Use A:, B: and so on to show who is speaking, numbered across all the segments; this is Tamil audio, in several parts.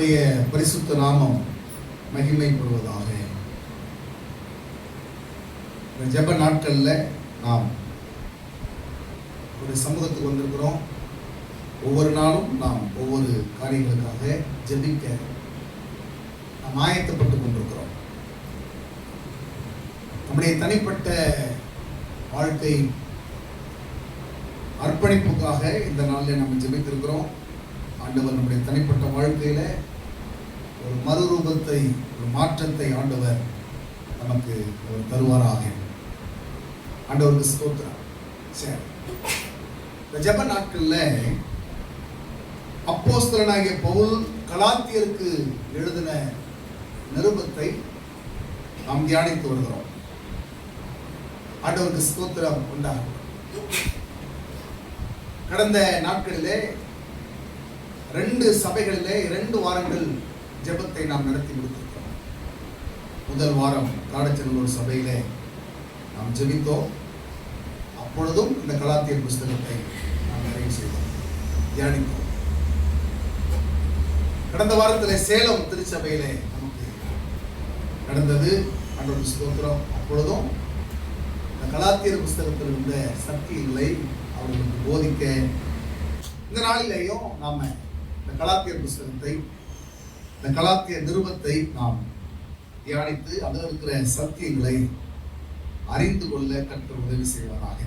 A: கர்த்தருடைய பரிசுத்த நாமம் மகிமைப்படுவதாக. இந்த ஜெப நாட்களில் நாம் ஒரு சமூகத்துக்கு வந்திருக்கிறோம். ஒவ்வொரு நாளும் நாம் ஒவ்வொரு காரியங்களுக்காக ஜெபிக்க நாம் ஆயத்தப்பட்டு கொண்டிருக்கிறோம். நம்முடைய தனிப்பட்ட வாழ்க்கை அர்ப்பணிப்புக்காக இந்த நாளில் நம்ம ஜெபித்திருக்கிறோம். ஆண்டவர் நம்முடைய தனிப்பட்ட வாழ்க்கையில ஒரு மறுரூபத்தை, ஒரு மாற்றத்தை ஆண்டவர் நமக்கு ஒரு தருவாராக. ஆண்டவருக்கு ஸ்தோத்திரம். சரி, இந்த ஜெப நாட்கள்ல அப்போஸ்தலனாகிய பவுல் கலாத்தியருக்கு எழுதின நிருபத்தை நாம் தியானித்து வருகிறோம். ஆண்டவருக்கு ஸ்தோத்திரம் உண்டாகும். கடந்த நாட்களிலே 2 சபைகளிலே 2 வாரங்கள் ஜெபத்தை நாம் நடத்தி முடித்திருக்கிறோம். முதல் வாரம் காடச்சநல்லூர் சபையிலே நாம் ஜெபித்தோம். அப்பொழுதும் இந்த கலாத்தியர் புஸ்தகத்தை நாம் நிறைவு செய்தோம், தியானித்தோம். கடந்த வாரத்தில் சேலம் திருச்சபையிலே நமக்கு நடந்தது. ஆண்டவருக்கு ஸ்தோத்திரம். அப்பொழுதும் இந்த கலாத்தியர் புஸ்தகத்தில் இருந்த சத்தியங்களை அவர்களுக்கு போதிக்க இந்த நாளிலேயும் நாம இந்த கலாத்தியர் புஸ்தகத்தை, இந்த கலாத்தியர் நிருபத்தை நாம் தியானித்து அதில் இருக்கிற சத்தியங்களை அறிந்து கொள்ள கர்த்தர் உதவி செய்வாராக.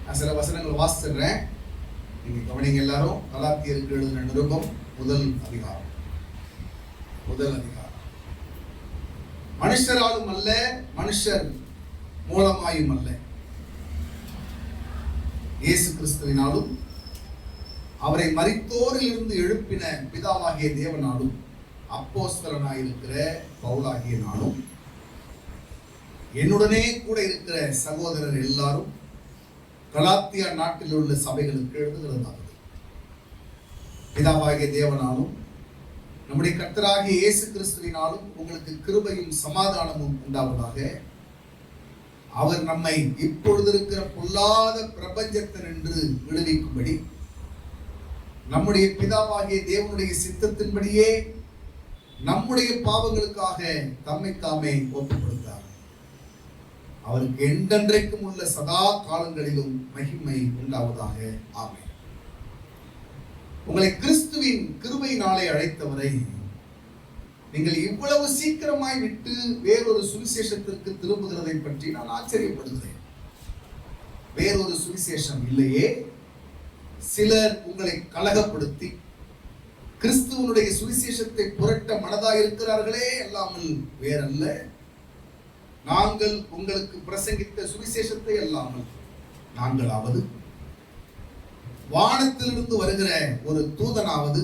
A: நான் சில வசனங்கள் வாசிச்சிடுறேன், நீங்க கவனிங்க எல்லாரும். கலாத்தியருக்கு எழுதின நிருபம் முதல் அதிகாரம். மனுஷராலும் அல்ல, மனுஷர் மூலமாயும் அல்ல, இயேசு கிறிஸ்துவினாலும் அவரை மரித்தோரில் இருந்து எழுப்பின பிதாவாகிய தேவனாலும் அப்போஸ்தலனாயிருக்கிற பவுலாகிய நானும் என்னுடனே கூட இருக்கிற சகோதரர் எல்லாரும் கலாத்தியா நாட்டில் உள்ள சபைகளுக்கு எழுதுகிறதாவது, பிதாவாகிய தேவனாலும் நம்முடைய கர்த்தராகிய இயேசு கிறிஸ்துவினாலும் உங்களுக்கு கிருபையும் சமாதானமும் உண்டாவதாக. அவர் நம்மை இப்பொழுது இருக்கிற பொல்லாத பிரபஞ்சத்தினின்று விடுவிக்கும்படி நம்முடைய பிதாவாகிய தேவனுடைய சித்தத்தின்படியே நம்முடைய பாவங்களுக்காக தம்மை தாமே ஒப்புக் கொடுத்தார். அவருக்கு என்றென்றைக்கும் உள்ள சதா காலங்களிலும் மகிமை உண்டாவதாக. ஆமென். உங்களை கிறிஸ்துவின் கிருபையினாலே அழைத்தவரை நீங்கள் இவ்வளவு சீக்கிரமாய் விட்டு வேறொரு சுவிசேஷத்திற்கு திரும்புகிறதை பற்றி நான் ஆச்சரியப்படுகிறேன். வேறொரு சுவிசேஷம் இல்லையே. சிலர் உங்களை கலகப்படுத்தி கிறிஸ்துவனுடைய சுவிசேஷத்தை புரட்ட மனதாய் இருக்கிறார்களே அல்லாமல் வேறல்ல. நாங்கள் உங்களுக்கு பிரசங்கித்த சுவிசேஷத்தை அல்லாமல் நாங்களாவது வானத்திலிருந்து வருகிற ஒரு தூதனாவது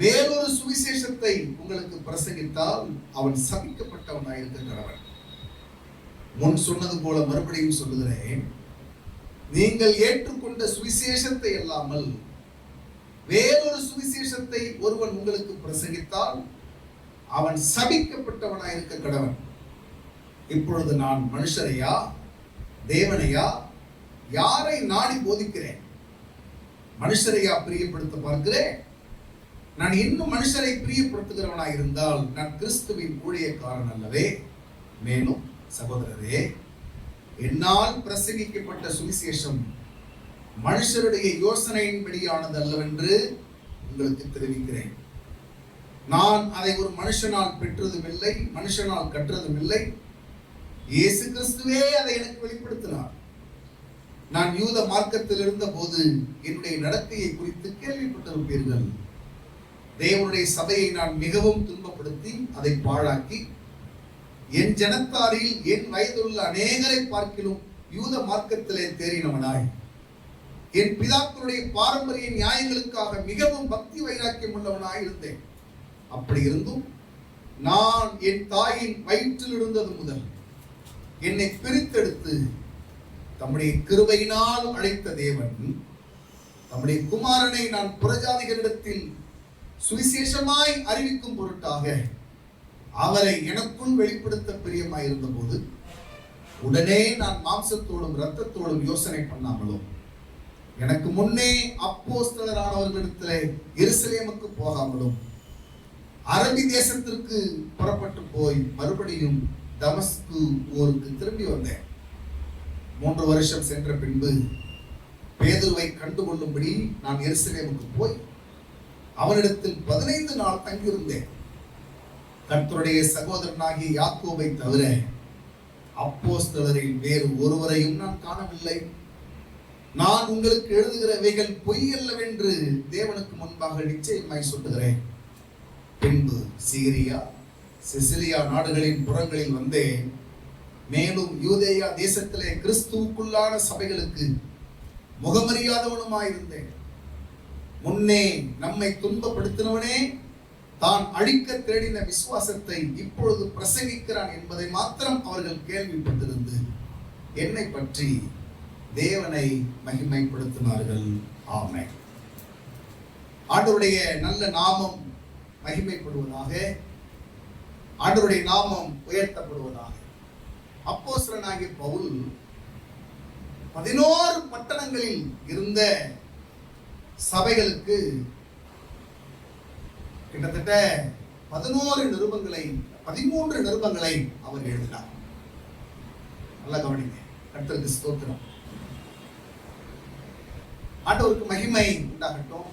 A: வேறொரு சுவிசேஷத்தை உங்களுக்கு பிரசங்கித்தால் அவன் சபிக்கப்பட்டவனாயிருக்கிறான். முன் சொன்னது போல மறுபடியும் சொல்லுகிறேன், நீங்கள் ஏற்றுக்கொண்ட சுவிசேஷத்தை அல்லாமல் வேறொரு சுவிசேஷத்தை ஒருவன் உங்களுக்கு பிரசங்கித்தால் அவன் சபிக்கப்பட்டவனாயிருக்க கடவன். இப்பொழுது நான் மனுஷரையா தேவனையா யாரை நாடி போதிக்கிறேன்? மனுஷரையா பிரியப்படுத்த பார்க்கிறேன்? நான் இன்னும் மனுஷரை பிரியப்படுத்துகிறவனாய் இருந்தால் நான் கிறிஸ்துவின் ஊழியக்காரன் அல்லவே. மேலும் சகோதரரே, என்னால் பிரசங்கிக்கப்பட்ட சுவிசேஷம் மனுஷருடைய யோசனையின்படியானது அல்லவென்று உங்களுக்கு தெரிவிக்கிறேன். நான் அதை ஒரு மனுஷனால் பெற்றதும் இல்லை, மனுஷனால் கற்றதும் இல்லை. இயேசு கிறிஸ்துவே அதை எனக்கு வெளிப்படுத்தினார். நான் யூத மார்க்கத்தில் இருந்த போது என்னுடைய நடத்தையை குறித்து கேள்விப்பட்டிருப்பீர்கள். தேவனுடைய சபையை நான் மிகவும் துன்பப்படுத்தி அதை பாழாக்கி என் ஜனத்தாரில் என் வயதுள்ள அநேகரை பார்க்கிலும் யூத மார்க்கத்திலே தேறினவனாய் என் பிதாக்களுடைய பாரம்பரிய நியாயங்களுக்காக மிகவும் பக்தி வைராக்கியம் உள்ளவனாய் இருந்தேன். அப்படி இருந்தும் நான் என் தாயின் வயிற்றில் இருந்தது முதல் என்னை பிரித்தெடுத்து தம்முடைய கிருபையினால் அழைத்த தேவன் தம்முடைய குமாரனை நான் புறஜாதிகளிடத்தில் சுவிசேஷமாய் அறிவிக்கும் பொருட்டாக அவரை எனக்குள் வெளிப்படுத்த பிரியமாயிருந்த போது உடனே நான் மாம்சத்தோடும் இரத்தத்தோடும் யோசனை பண்ணாமலும் எனக்கு முன்னே அப்போஸ்தலரானவர்களிடத்திலே எருசலேமுக்கு போகாமலும் அரபி தேசத்திற்கு புறப்பட்டு போய் மறுபடியும் தமஸ்கு ஊருக்கு திரும்பி வந்தேன். 3 வருஷம் சென்ற பின்பு பேதுருவை கண்டுகொள்ளும்படி நான் எருசலேமுக்கு போய் அவனிடத்தில் 15 நாள் தங்கியிருந்தேன். கர்த்தருடைய சகோதரனாகிய யாக்கோபை தவிர அப்போஸ்தலரில் வேறு ஒருவரையும் நான் காணவில்லை. நான் உங்களுக்கு எழுதுகிறவைகள் பொய் அல்லவென்று தேவனுக்கு முன்பாக நிச்சயமாய் சொல்லுகிறேன். பின்பு சீரியா சிசிலியா நாடுகளின் புறங்களில் வந்தேன். மேலும் யூதேயா தேசத்திலே கிறிஸ்துவுக்குள்ளான சபைகளுக்கு முகமறியாதவனுமாயிருந்தேன். முன்னே நம்மை துன்பப்படுத்தினவனே தான் அழிக்க தேடின விசுவாசத்தை இப்பொழுது பிரசங்கிக்கிறான் என்பதை மாத்திரம் அவர்கள் கேள்விப்பட்டிருந்து என்னை பற்றி தேவனை மகிமைப்படுத்தினார்கள். ஆமென். ஆண்டவருடைய நல்ல நாமம் மகிமைப்படுவதாக, ஆண்டவருடைய நாமம் உயர்த்தப்படுவதாக. அப்போஸ்தலனாகிய பவுல் 11 பட்டணங்களில் இருந்த சபைகளுக்கு கிட்டத்தட்ட 13 நிருபங்களை அவர் எழுதினார். நல்லா கவனிங்க. கர்த்தருக்கு ஸ்தோத்திரம். ஆண்டவருக்கு மகிமை உண்டாகட்டும்.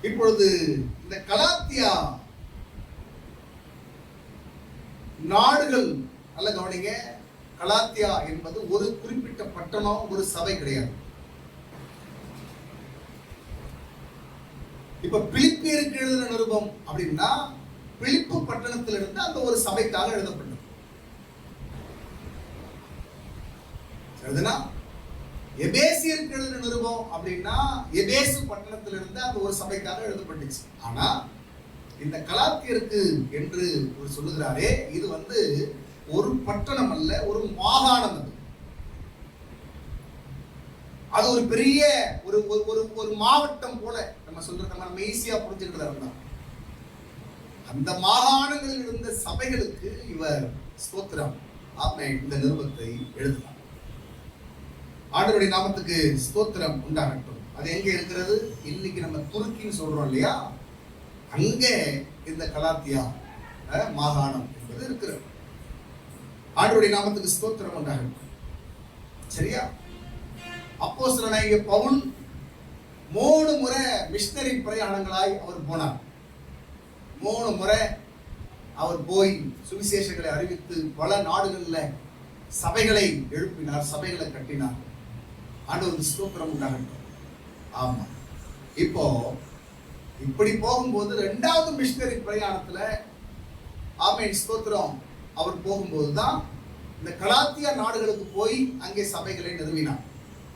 A: இப்பொழுது இந்த கலாத்தியா நாடுகள், நல்ல கவனிங்க, கலாத்தியா என்பது ஒரு குறிப்பிட்ட பட்டணம், ஒரு சபை கிடையாது. இப்ப பிலிப்பியருக்கு எழுதின நிருபம் அப்படின்னா பிலிப்பு பட்டணத்திலிருந்து அந்த ஒரு சபைக்காக எழுதப்பட்டது. சரிதானா? எபேசியருக்கு எழுதின நிருபம் அப்படின்னா எபேசு பட்டணத்திலிருந்து அந்த ஒரு சபைக்காக எழுதப்பட்டுச்சு. ஆனா இந்த கலாத்தியருக்கு என்று ஒரு சொல்லுகிறாரே, இது ஒரு பட்டணம் அல்ல, ஒரு மாகாணம். அது ஒரு பெரிய ஒரு மாவட்டம் போல நம்ம ஈஸியா புரிஞ்சுக்கிட்டு. அந்த மாகாணங்களில் இருந்த சபைகளுக்கு இவர் ஸ்தோத்திரம் இந்த நிருபத்தை எழுதினார். ஆண்டவருடைய நாமத்துக்கு ஸ்தோத்திரம் உண்டாகட்டும். அது எங்க இருக்கிறது? இன்னைக்கு நம்ம துருக்கின்னு சொல்றோம் இல்லையா, அங்கே இந்த கலாத்தியா மாகாணம் என்பது இருக்கிறது. ஆண்டவருடைய நாமத்துக்கு ஸ்தோத்திரம் உண்டாகட்டும். சரியா? அப்போஸ்தலனாகிய பவுல் 3 முறை மிஷனரி பிரயாணங்களாய் அவர் போனார். 3 முறை அவர் போய் சுவிசேஷங்களை அறிவித்து பல நாடுகளில் சபைகளை எழுப்பினார், சபைகளை கட்டினார். ஆண்டவருக்கு ஸ்தோத்திரம் உண்டாகட்டும். ஆமா, இப்போ இப்படி போகும்போது 2வது மிஷனரி பிரயாணத்துல ஆமென் ஸ்தோத்திரம் அவர் போகும்போது தான் இந்த கலாத்தியா நாடுகளுக்கு போய் அங்கே சபைகளை நிறுவினார்.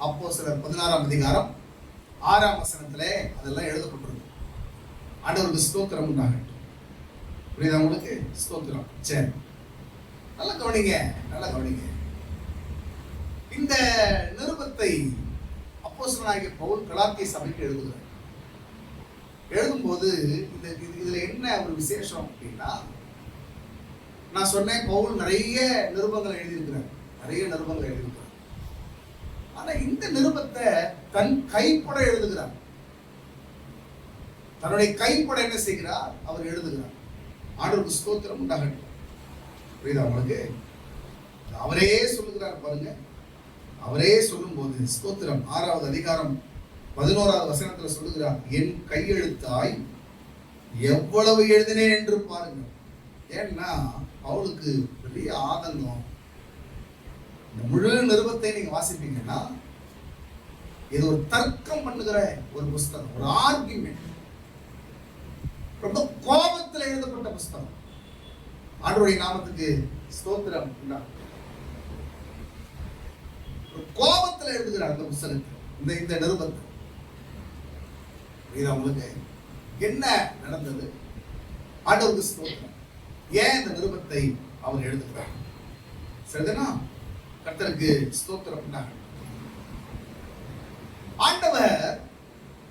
A: அப்போஸ்தலர் 16ஆம் அதிகாரம் 6ஆம் வசனத்திலே அதெல்லாம் எழுதப்பட்டிருக்கு. ஆண்டவருக்கு ஸ்தோத்திரம் உண்டாகட்டும். புரியுதா உங்களுக்கு? ஸ்தோத்திரம். சரி, நல்லா கவனிங்க. இந்த நிருபத்தை அப்போஸ்தலனாகிய பவுல் கலாத்திய சபைக்கு எழுதுகிறார். எழுதும்போது இதுல என்ன ஒரு விசேஷம் அப்படின்னா, நான் சொன்னேன் பவுல் நிறைய நிருபங்களை எழுதியிருக்கிறார். ஆனா இந்த நிருபத்தை தன் கைப்பட எழுதுகிறார். தன்னுடைய கைப்பட என்ன செய்கிறார்? அவர் எழுதுகிறார். ஆண்டவருக்கு ஸ்தோத்திரம் உண்டாகட்டும். புரியுதா உங்களுக்கு? அவரே சொல்லுகிறார் பாருங்க. அவரே சொல்லும் போது ஸ்தோத்திரம் 6வது அதிகாரம் 11வது வசனத்துல சொல்லுகிறார், என் கையெழுத்தாய் எவ்வளவு எழுதினேன் என்று பாருங்க. ஏன்னா அவளுக்கு பெரிய ஆதங்கம். இந்த முழு நிருபத்தை நீங்க வாசிப்பீங்கன்னா இது ஒரு தர்க்கம் பண்ணுகிற ஒரு புஸ்தகம், ஒரு ஆர்கியூமெண்ட். ரொம்ப கோபத்தில் எழுதப்பட்ட புஸ்தகம். ஆண்டவருடைய நாமத்துக்கு ஸ்தோத்திரம். கோபத்தில் எழுதுகிறார் அந்த புஸ்தகத்தை, இந்த நிருபத்தை. இது அவங்களுக்கு என்ன நடந்தது? ஆண்டவருக்கு ஸ்தோத்திரம். ஏன் இந்த நிருபத்தை அவர் எழுதுகிறார்? சரிதானா? கர்த்தருக்கு ஸ்தோத்திரம். ஆண்டவர்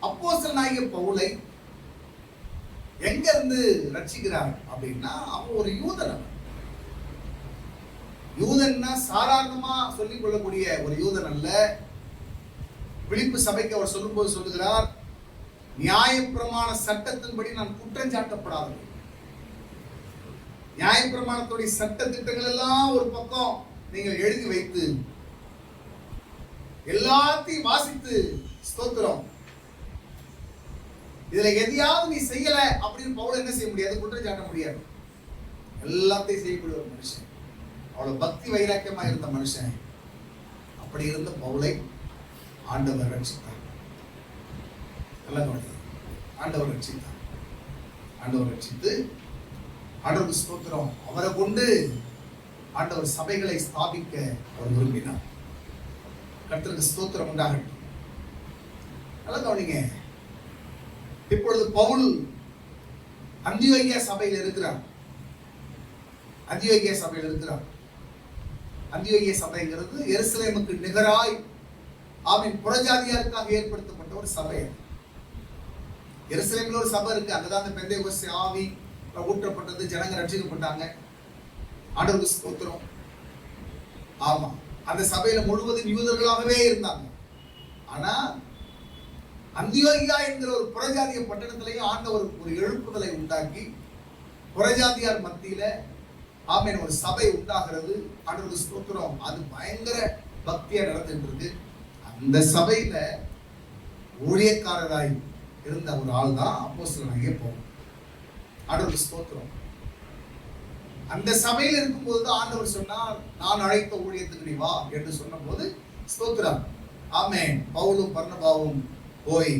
A: அப்போஸ்தலனாகிய பவுலை எங்க இருந்து ரட்சிக்கிறார் அப்படின்னா, அவன் ஒரு யூதன். யூதன்னா சாதாரணமா சொல்லிக் கொள்ளக்கூடிய ஒரு யூதன் அல்ல. பிலிப்பு சபைக்கு அவர் சொல்லும்போது சொல்லுகிறார், நியாயப்பிரமாண சட்டத்தின்படி நான் குற்றம் சாட்டப்படாதவன். நியாயப்பிரமாணத்துடைய சட்ட திட்டங்கள் எல்லாம் ஒரு பக்கம் நீங்கள் எழுதி வைத்து எல்லாத்தையும் வாசித்து ஸ்தோத்திரம், இதுல எதையாவது நீ செய்யல அப்படின்னு பவுல் என்ன செய்ய முடியாது? குற்றம் சாட்ட முடியாது. எல்லாத்தையும் செய்யக்கூடிய ஒரு மனுஷன், அவ்வளவு பக்தி வைராக்கியமா இருந்த மனுஷன். அப்படி இருந்த பவுலை ஆண்டவர் ரட்சித்தார். ஆண்டவர் ரட்சித்தார். ஆண்டவர் ரட்சித்து ஆண்டவருக்கு ஸ்தோத்திரம், அவரை கொண்டு ஆண்டவர் சபைகளை ஸ்தாபிக்க அவர் விரும்பினார். கர்த்தருக்கு ஸ்தோத்திரம் உண்டாகட்டும். நல்லா கவனிங்க. இப்பொழுது பவுல் அந்தியோகியா சபையில் இருக்கிறார். அந்தியோகியா சபையில் இருக்கிறார். அந்தியோகியா சபைங்கிறது எருசலேமுக்கு நிகராய் ஆமென் புறஜாதியாருக்காக ஏற்படுத்தப்பட்ட ஒரு சபை. எருசலேமில் ஒரு சபை இருக்கு. அங்கதான் அந்த பெந்தேகோஸ்தே ஆவி ஊற்றப்பட்டது, ஜனங்க ரட்சிக்கப்பட்டாங்க. ஆண்டவருக்கு ஸ்தோத்திரம். ஆமா, அந்த சபையில முழுவதும் யூதர்களாகவே இருந்தாங்க. ஆனா அந்தியோகியா என்கிற ஒரு புறஜாதிய பட்டணத்திலேயும் ஆண்டவர் ஒரு எழுப்புதலை உண்டாக்கி புறஜாதியார் மத்தியில ஆமென் ஒரு சபை உண்டாகிறது. ஆண்டவருக்கு ஸ்தோத்திரம். அது பயங்கர பக்தியா நடந்துட்டு இருக்கு. அந்த சபையில ஊழியக்காரராய் இருந்த ஒரு ஆள் தான் அப்போஸ்தலனாகிய பவுல். ஆண்டவருக்கு ஸ்தோத்திரம். அந்த சபையில் இருக்கும்போது தான் ஆண்டவர் சொன்னார், நான் அழைத்த ஊழியத்துக்கு நீ வா என்று சொன்ன போது ஸ்தோத்திரம், ஆமென், பவுலும் பர்னபாவும் போய்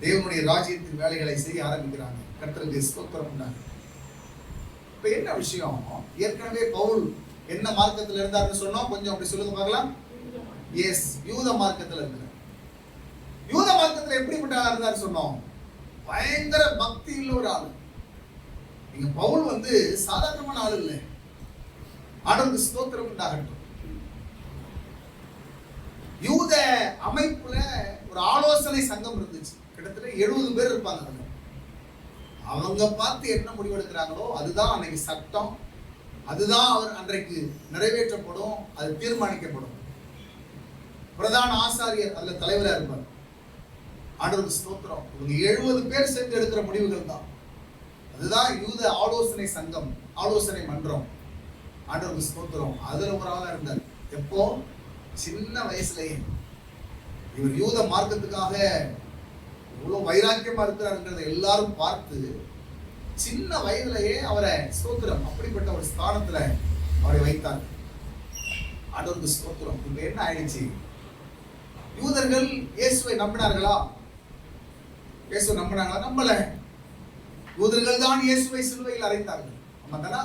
A: தேவனுடைய ராஜ்யத்தின் வேலைகளை செய்ய ஆரம்பிக்கிறாங்க. கர்த்தருக்கு ஸ்தோத்திரம் உண்டாங்க. இப்ப என்ன விஷயம்? ஏற்கனவே பவுல் என்ன மார்க்கத்தில் இருந்தார்னு சொன்னோம். கொஞ்சம் அப்படி சொல்லுங்க பார்க்கலாம். எஸ், யூத மார்க்கத்தில் இருக்கிறார். யூத மார்க்கத்தில் எப்படிப்பட்ட ஆளா இருந்தார் சொன்னோம்? பயங்கர பக்தி உள்ள ஒரு ஆளு. நீங்க பவுல் வந்து சாதாரணமான ஆள் இல்லை. ஆண்டவருக்கு ஸ்தோத்திரம் உண்டாகட்டும். யூத அமைப்புல ஒரு ஆலோசனை சங்கம் இருந்துச்சு. கிட்டத்தட்ட 70 பேர் இருப்பாங்க. அவங்க பார்த்து என்ன முடிவெடுக்கிறாங்களோ அதுதான் அன்னைக்கு சட்டம், அதுதான் அவர் அன்றைக்கு நிறைவேற்றப்படும், அது தீர்மானிக்கப்படும். பிரதான ஆசாரியர் அதுல தலைவரா இருப்பார். ஆண்டவருக்கு ஸ்தோத்திரம். இவங்க 70 பேர் சேர்ந்து எடுக்கிற முடிவுகள் தான். அதுதான் யூத ஆலோசனை சங்கம், ஆலோசனை மன்றம். ஆண்டவருக்கு ஸ்தோத்திரம். அதுல ஒரு ஆளா இருந்தார். எப்போ? சின்ன வயசுலயே. இவர் யூத மார்க்கத்துக்காக இவ்வளவு வைராக்கியமா இருக்கிறாருங்கிறத எல்லாரும் பார்த்து சின்ன வயதிலேயே அவரை ஸ்தோத்திரம் அப்படிப்பட்ட ஒரு ஸ்தானத்துல அவரை வைத்தார். ஆண்டவருக்கு ஸ்தோத்திரம். இப்ப என்ன ஆயிடுச்சு? யூதர்கள் இயேசுவை நம்பினார்களா? இயேசு நம்பினாங்களா? நம்பல. யூதர்கள் தான் இயேசுவை சிலுவையில் அறைந்தார்கள். ஆமாதானா?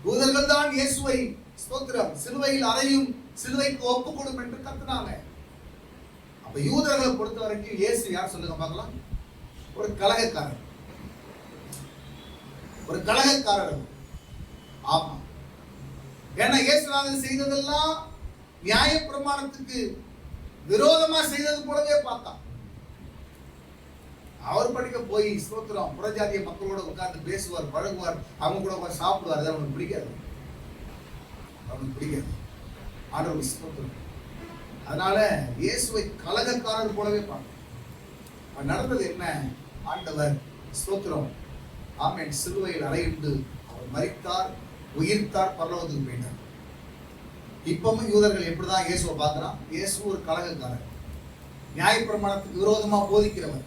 A: யூதர்கள் தான் இயேசுவை ஸ்தோத்திரம் சிலுவையில் அறையும், சிலுவைக்கு ஒப்பு கொடும் என்று கத்துனாங்க. அப்ப யூதர்களை பொறுத்த வரைக்கும் இயேசு யார் சொல்லுங்க பார்க்கலாம்? ஒரு கலகக்காரர். ஒரு கலகக்காரர். ஆமா. ஏன்னா இயேசுநாதர் செய்ததெல்லாம் நியாய பிரமாணத்துக்கு விரோதமா செய்தது போலவே பார்த்தான். அவர் படிக்க போய் ஸ்தோத்திரம் புறஜாதிய மக்களோட உட்கார்ந்து பேசுவார், பழகுவார், அவங்க கூட சாப்பிடுவார். அது அவனுக்கு பிடிக்காது. அவனுக்கு பிடிக்காது. ஆண்டவருக்கு ஸ்தோத்திரம். அதனால இயேசுவை கலகக்காரர் போலவே பார்த்தார். நடந்தது என்ன? ஆண்டவர் ஸ்தோத்திரம் ஆமென் சிலுவையில் அறையுண்டு அவர் மரித்தார், உயிர்த்தார், பரலோகத்துக்கு போயிட்டார். இப்பவும் யூதர்கள் எப்படிதான் இயேசுவை பார்க்கிறான்? இயேசு ஒரு கலகக்காரர், நியாயப்பிரமாணத்துக்கு விரோதமா போதிக்கிறவர்.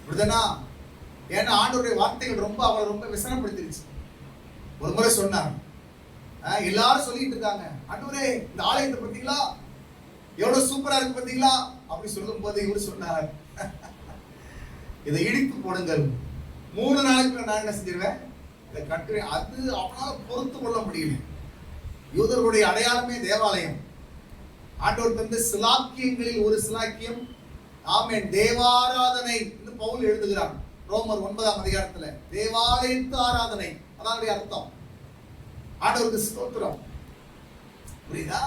A: இப்படிதானா? ஏன்னா ஆண்டவருடைய வார்த்தைகள் ரொம்ப அவரை ரொம்ப விசனப்படுத்திருச்சு. ஒரு முறை சொன்னார், எல்லாரும் சொல்லிட்டு இருக்காங்க, ஆண்டவரே இந்த ஆலயத்தை பார்த்தீங்களா, எவ்வளவு சூப்பரா இருக்கு பார்த்தீங்களா அப்படி சொல்லும் போது இவர் சொன்னார், இதை இடித்து போடுங்கள், 3 நாளைக்கு நான் என்ன செஞ்சிருவேன், இதை கட்டுவேன். அது அவனால பொறுத்து கொள்ள முடியல. யூதர்களுடைய அடையாளமே தேவாலயம். ஆண்டவர் தந்த சிலாக்கியங்களில் ஒரு சிலாக்கியம் ஆமென் தேவாராதனை என்று பவுல் எழுதுகிறான். ரோமர் 9ஆம் அதிகாரத்துல தேவாலயத்து ஆராதனை, அதான் அர்த்தம். ஆண்டவருக்கு ஸ்தோத்திரம். புரியுதா?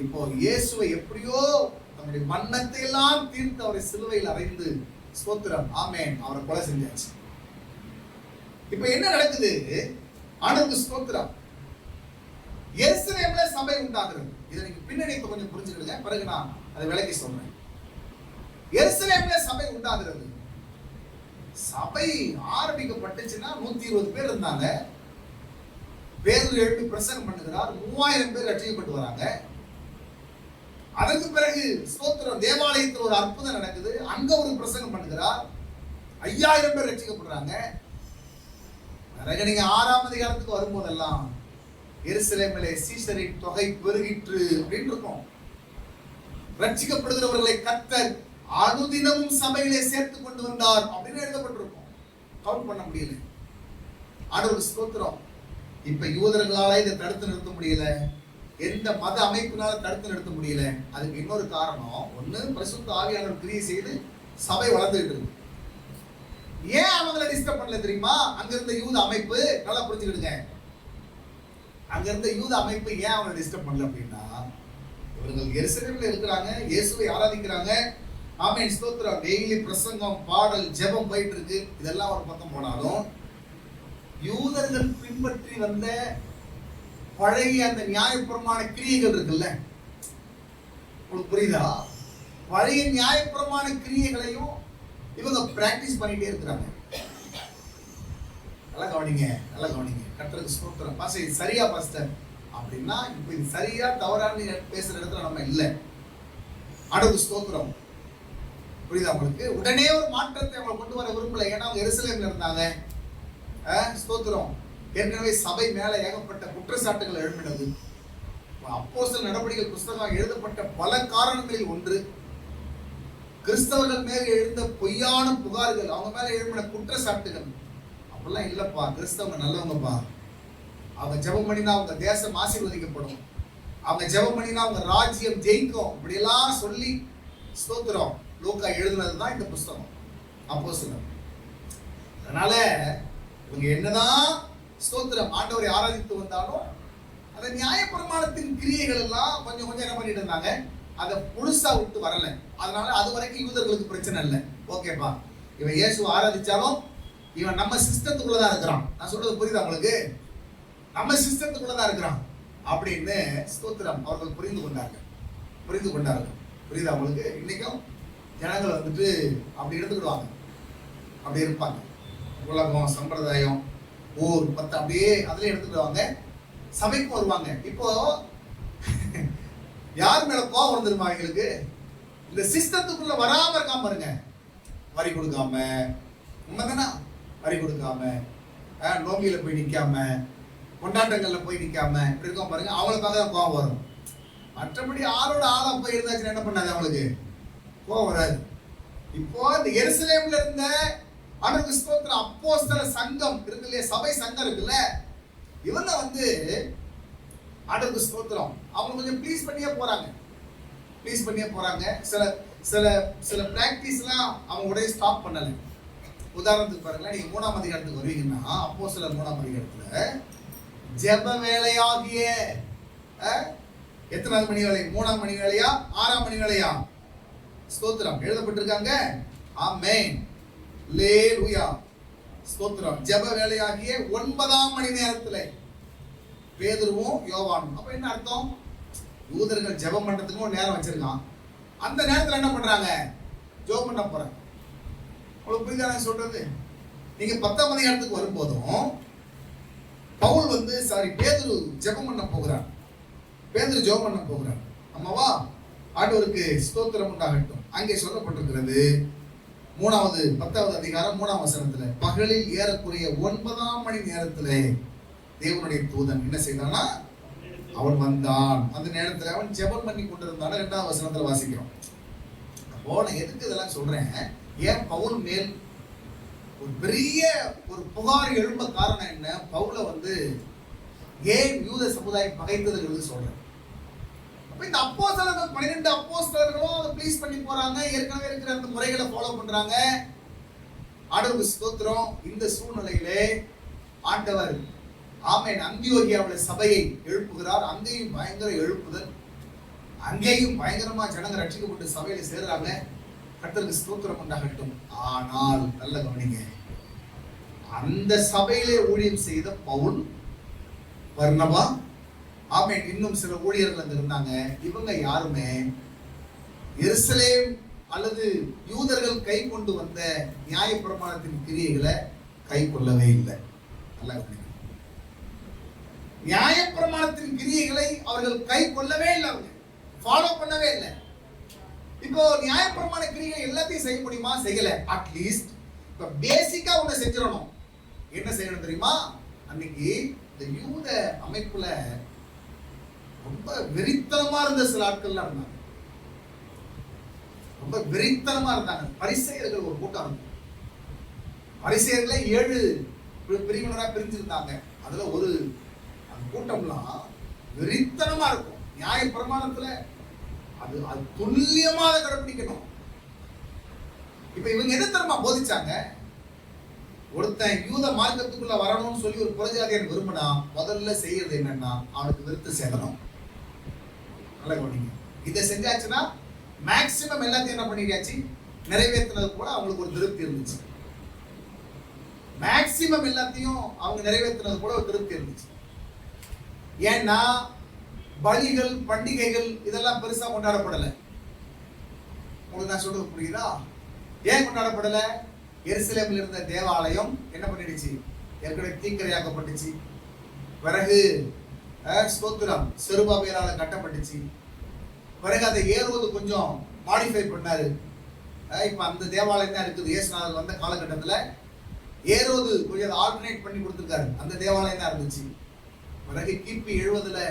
A: இப்போ இயேசுவை எப்படியோ தன்னுடைய மன்னத்தை எல்லாம் தீர்த்து அவரை சிலுவையில் அறைந்து ஸ்தோத்திரம் ஆமென் அவரை கொலை செஞ்சாச்சு. இப்ப என்ன நடக்குது? ஆண்டவருக்கு ஸ்தோத்திரம். எருசலேம்ல சபை உண்டாகிறது. இதை நீங்க பின்னணி கொஞ்சம் புரிஞ்சுக்கிடுங்க, பிறகு நான் அதை விளக்கி சொல்றேன். எருசலேம்ல சபை உண்டாகிறது. சபை ஆரம்பிக்கப்பட்டுச்சுன்னா 120 பேர் இருந்தாங்க. பேதுரு எழுப்பி பிரசங்கம் பண்ணுகிறார். 3000 பேர் ரட்சிக்கப்பட்டு வராங்க. அதற்கு பிறகு ஸ்தோத்திரம் தேவாலயத்தில் ஒரு அற்புதம் நடக்குது. அங்க ஒரு பிரசங்கம் பண்ணுகிறார். 5000 பேர் ரட்சிக்கப்படுறாங்க. பிறகு நீங்க 6ஆம் அதிகாரத்துக்கு வரும்போதெல்லாம் எருசலேமிலே சீஷரின் தொகை பெருகிற்று அப்படின்னு இருக்கும். ரட்சிக்கப்படுகிறவர்களை கர்த்தர் அனுதினமும் சபையிலே சேர்த்து கொண்டு வந்தார் அப்படின்னு எழுதப்பட்டிருக்கும். கவுண்ட் பண்ண முடியல. ஆண்டவருக்கு ஸ்தோத்திரம். இப்ப யூதர்களால இதை தடுத்து நிறுத்த முடியல. எந்த மத அமைப்பினால தடுத்து நிறுத்த முடியல. அதுக்கு இன்னொரு காரணம், ஒண்ணு பரிசுத்த ஆவியானவர் கிரியை செய்து சபை வளர்ந்துகிட்டு இருக்கு. ஏன் அவங்களை டிஸ்டர்ப் பண்ணல தெரியுமா? அங்க இருந்த யூத அமைப்பு, நல்லா புரிஞ்சுக்கிடுங்க, அங்க இருந்த யூத அமைப்பு ஏன் அவங்களை டிஸ்டர்ப் பண்ணல அப்படின்னா, இவர்கள் எருசலேமில் இருக்கிறாங்க, இயேசுவை ஆராதிக்கிறாங்க. ஆமென் ஸ்தோத்திரம். டெய்லி பிரசங்கம், பாடல், ஜெபம் போயிட்டு இருக்கு. இதெல்லாம் ஒரு பக்கம் போனாலும் யூதர்கள் பின்பற்றி வந்த பழைய அந்த நியாயப்பிரமாண கிரியைகள் இருக்குல்ல, உங்களுக்கு புரியுதா? பழைய நியாயப்பிரமாண கிரியைகளையும் இவங்க பிராக்டிஸ் பண்ணிட்டே இருக்கிறாங்க. நல்லா கவனிங்க, நல்லா கவனிங்க. கர்த்தருக்கு ஸ்தோத்திரம். பாஸ்டர் இது சரியா பாஸ்டர் அப்படின்னா, இப்ப இது சரியா தவறான பேசுற இடத்துல நம்ம இல்லை. ஆண்டவருக்கு ஸ்தோத்திரம். புரியுதா உங்களுக்கு? உடனே ஒரு மாற்றத்தை அவங்க கொண்டு வர விரும்பல. ஏன்னா அவங்க எருசலேம்ல இருந்தாங்க. ஸ்தோத்திரம். ஏற்கனவே சபை மேல ஏகப்பட்ட குற்றச்சாட்டுகள் எழுப்பினது. அப்போஸ்தலர் நடவடிக்கைகள் புஸ்தகம் எழுதப்பட்ட பல காரணங்களில் ஒன்று கிறிஸ்தவர்கள் மேல எழுந்த பொய்யான புகார்கள், அவங்க மேல எழுப்பின குற்றச்சாட்டுகள். அப்படிலாம் இல்லப்பா, கிறிஸ்தவங்க நல்லவங்கப்பா, அவங்க ஜெபம் பண்ணினா அவங்க தேசம் ஆசீர்வதிக்கப்படும், அவங்க ஜெபம் பண்ணினா அவங்க ராஜ்யம் ஜெயிக்கும், இப்படியெல்லாம் சொல்லி ஸ்தோத்திரம் லூக்கா எழுதுனதுதான் இந்த புஸ்தகம் அப்போஸ்தலர். அதனால இவங்க என்னதான் ஸ்தோத்திரம் ஆண்டவரை ஆராதித்து வந்தாலும் அந்த நியாயப்பிரமாணத்தின் கிரியைகள் எல்லாம் கொஞ்சம் கொஞ்சம் என்ன பண்ணிட்டு இருந்தாங்க, அதை முழுசா விட்டு வரல. அதனால அது வரைக்கும் யூதர்களுக்கு பிரச்சனை இல்லை. ஓகேப்பா, இவன் இயேசு ஆராதிச்சாலும் இவன் நம்ம சிஸ்டத்துக்குள்ளதான் இருக்கிறான். நான் சொல்றது புரியுதா உங்களுக்கு? நம்ம சிஸ்டத்துக்குள்ளதான் இருக்கிறான் அப்படின்னு ஸ்தோத்திரம் அவர்கள் புரிந்து கொண்டார்கள். புரியுதா உங்களுக்கு? இன்னைக்கும் ஜனங்கள் வந்துட்டு அப்படி எடுத்துக்கிடுவாங்க, அப்படி இருப்பாங்க. உலகம், சம்பிரதாயம், ஊர், பத்து அப்படியே அதுல எடுத்துக்கிடுவாங்க. சபைக்கு வருவாங்க. இப்போ யார் மேல கோவம் வந்துருமா எங்களுக்கு? இந்த சிஸ்டத்துக்குள்ள வராம இருக்காம பாருங்க. வரி கொடுக்காம, உண்மைதானா? வரி கொடுக்காம, நோம்பியில போய் நிக்காம, கொண்டாட்டங்கள்ல போய் நிக்காம இப்படி இருக்கோம் பாருங்க. அவங்களுக்காக தான் கோவம் வரும். மற்றபடி ஆளோட ஆளா போய் இருந்தாச்சுன்னா என்ன பண்ணாது, அவங்களுக்கு கோவம் வராது. இப்போ இந்த எருசலேம்ல இருந்த ஆண்டவருக்கு ஸ்தோத்திரம் அப்போஸ்தலர் சங்கம் இருக்கு இல்லையா, சபை சங்கம் இருக்குல்ல, இவங்க வந்து ஆண்டவருக்கு ஸ்தோத்திரம் அவங்க கொஞ்சம் ப்ளீஸ் பண்ணியே போறாங்க. சில சில சில பிராக்டிஸ்லாம் அவங்க உடைய ஸ்டாப் பண்ணல. உதாரணத்துக்கு பாருங்களேன், நீங்க 3ஆம் அதிகாரத்துக்கு வருவீங்கன்னா அப்போஸ்தலர் 3ஆம் அதிகாரத்துல ஜெப வேலையாகிய எத்தனாவது மணி வேலை? 3ஆம் மணி வேலையா 6ஆம் மணி வேலையா? ஸ்தோத்திரம் எழுதப்பட்டிருக்காங்க. ஆமென் அல்லேலூயா ஸ்தோத்திரம். ஜெப வேலையாகிய 9ஆம் மணி நேரத்துல பேதுருவும் யோவானும். அப்ப என்ன அர்த்தம்? யூதர்கள் ஜெபம் பண்றதுக்கு ஒரு நேரம் வச்சிருக்கான். அந்த நேரத்துல என்ன பண்றாங்க? ஜெபம் பண்ண போறாங்க. உங்களுக்கு புரியுதா நான் சொல்றது? நீங்க 10ஆம் அதிகாரத்துக்கு வரும்போதும் பவுல் வந்து பேதுரு ஜெபம் பண்ண போகிறார். பேதுரு ஜெபம் பண்ண போகிறார். அம்மாவா ஆண்டவருக்கு ஸ்தோத்திரம் உண்டாகட்டும். அங்கே சொல்லப்பட்டிருக்கிறது 10வது அதிகாரம் 3ஆம் வசனத்துல, பகலில் ஏறக்குறைய 9ஆம் மணி நேரத்துல தேவனுடைய தூதன் என்ன செய்தானா, அவன் வந்தான். அந்த நேரத்துல அவன் ஜெபம் பண்ணி கொண்டிருந்தான். 2ஆம் வசனத்துல வாசிக்கிறோம். அப்போ நான் எதுக்கு இதெல்லாம் சொல்றேன், ஏன் பவுல் மேல் ஒரு பெரிய ஒரு புகார் எழும்ப காரணம் என்ன, பவுல வந்து ஏன் யூத சமுதாயம் பகைத்ததுங்கிறது சொல்றேன். அப்ப இந்த அப்போஸ்தலர்கள் 12 அப்போஸ்தலர்களும் அதை ப்ளீஸ் பண்ணி போறாங்க. ஏற்கனவே இருக்கிற அந்த முறைகளை ஃபாலோ பண்றாங்க. ஆண்டவருக்கு ஸ்தோத்திரம். இந்த சூழ்நிலையிலே ஆண்டவர் ஆமென் அந்தியோகியாவுடைய சபையை எழுப்புகிறார். அங்கேயும் பயங்கர எழுப்புதல், அங்கேயும் பயங்கரமா ஜனங்க ரட்சிக்கப்பட்டு சபையில சேர்றாங்க. கர்த்தருக்கு ஸ்தோத்திரம் உண்டாகட்டும். ஆனால் நல்ல கவனிங்க, அந்த சபையிலே ஊழியம் செய்த பவுல், பர்னபா, ஆமென் இன்னும் சில ஊழியர்கள் அங்க இருந்தாங்க. இவங்க யாருமே எருசலேம் அல்லது யூதர்கள் கை கொண்டு வந்த நியாயப்பிரமாணத்தின் கிரியைகளை கை கொள்ளவே இல்லை. நல்லா நியாயப்பிரமாணத்தின் கிரியைகளை அவர்கள் கை கொள்ளவே இல்லை, அவங்க ஃபாலோ பண்ணவே இல்லை. இப்போ நியாயப்பிரமாண கிரியைகள் எல்லாத்தையும் செய்ய முடியுமா? செய்யல. அட்லீஸ்ட் இப்ப பேசிக்கா ஒண்ணு செஞ்சிடணும். என்ன செய்யணும் தெரியுமா? அன்னைக்கு இந்த யூத அமைப்புல ரொம்ப வெறித்தனமா இருந்த சில ஆட்கள்லாம் இருந்தாங்க, ரொம்ப வெறித்தனமா இருந்தாங்க. பரிசேயர்கள் ஒரு கூட்டம் இருந்தது. பரிசேயர்களே 7 பிரிவினரா பிரிஞ்சிருந்தாங்க. அதுல ஒரு கூட்டம்லாம் வெறித்தனமா இருக்கும். நியாய பிரமாணத்துல அது துல்லியமாக கடைபிடிக்கணும். இப்ப இவங்க எதை தரமா போதிச்சாங்க? ஒருத்தன் யூத மார்க்கத்துக்குள்ள வரணும்னு சொல்லி ஒரு புறஜாதியன் விரும்பினா முதல்ல செய்யறது என்னன்னா அவனுக்கு விருத்து சேதனம். நல்லா கவனிங்க. இதை செஞ்சாச்சுன்னா மேக்சிமம் எல்லாத்தையும் என்ன பண்ணியாச்சு, நிறைவேற்றினது கூட அவங்களுக்கு ஒரு திருப்தி இருந்துச்சு. மேக்சிமம் எல்லாத்தையும் அவங்க நிறைவேற்றினது கூட ஒரு திருப்தி இருந்துச்சு. ஏன்னா பலிகள் பண்டிகைகள் இதெல்லாம் பெருசா கொண்டாடப்படலை. உங்களுக்கு நான் சொல்றது புரியுதா? ஏன் கொண்டாடப்படலை? எருசலேமில் இருந்த தேவாலயம் என்ன பண்ணிடுச்சு, ஏற்கனவே தீக்கிரையாக்கப்பட்டுச்சு. பிறகு ஸ்தோத்திரம் செருபாபேலால கட்டப்பட்டுச்சு. பிறகு அதை ஏறுவது கொஞ்சம் மாடிஃபை பண்ணாரு. இப்ப அந்த தேவாலயம் தான் இருக்குது. இயேசுநாதர் வந்த காலகட்டத்தில் ஏறுவது கொஞ்சம் ஆல்டர்னேட் பண்ணி கொடுத்துருக்காரு. அந்த தேவாலயம் தான் இருந்துச்சு. பிறகு கிபி 70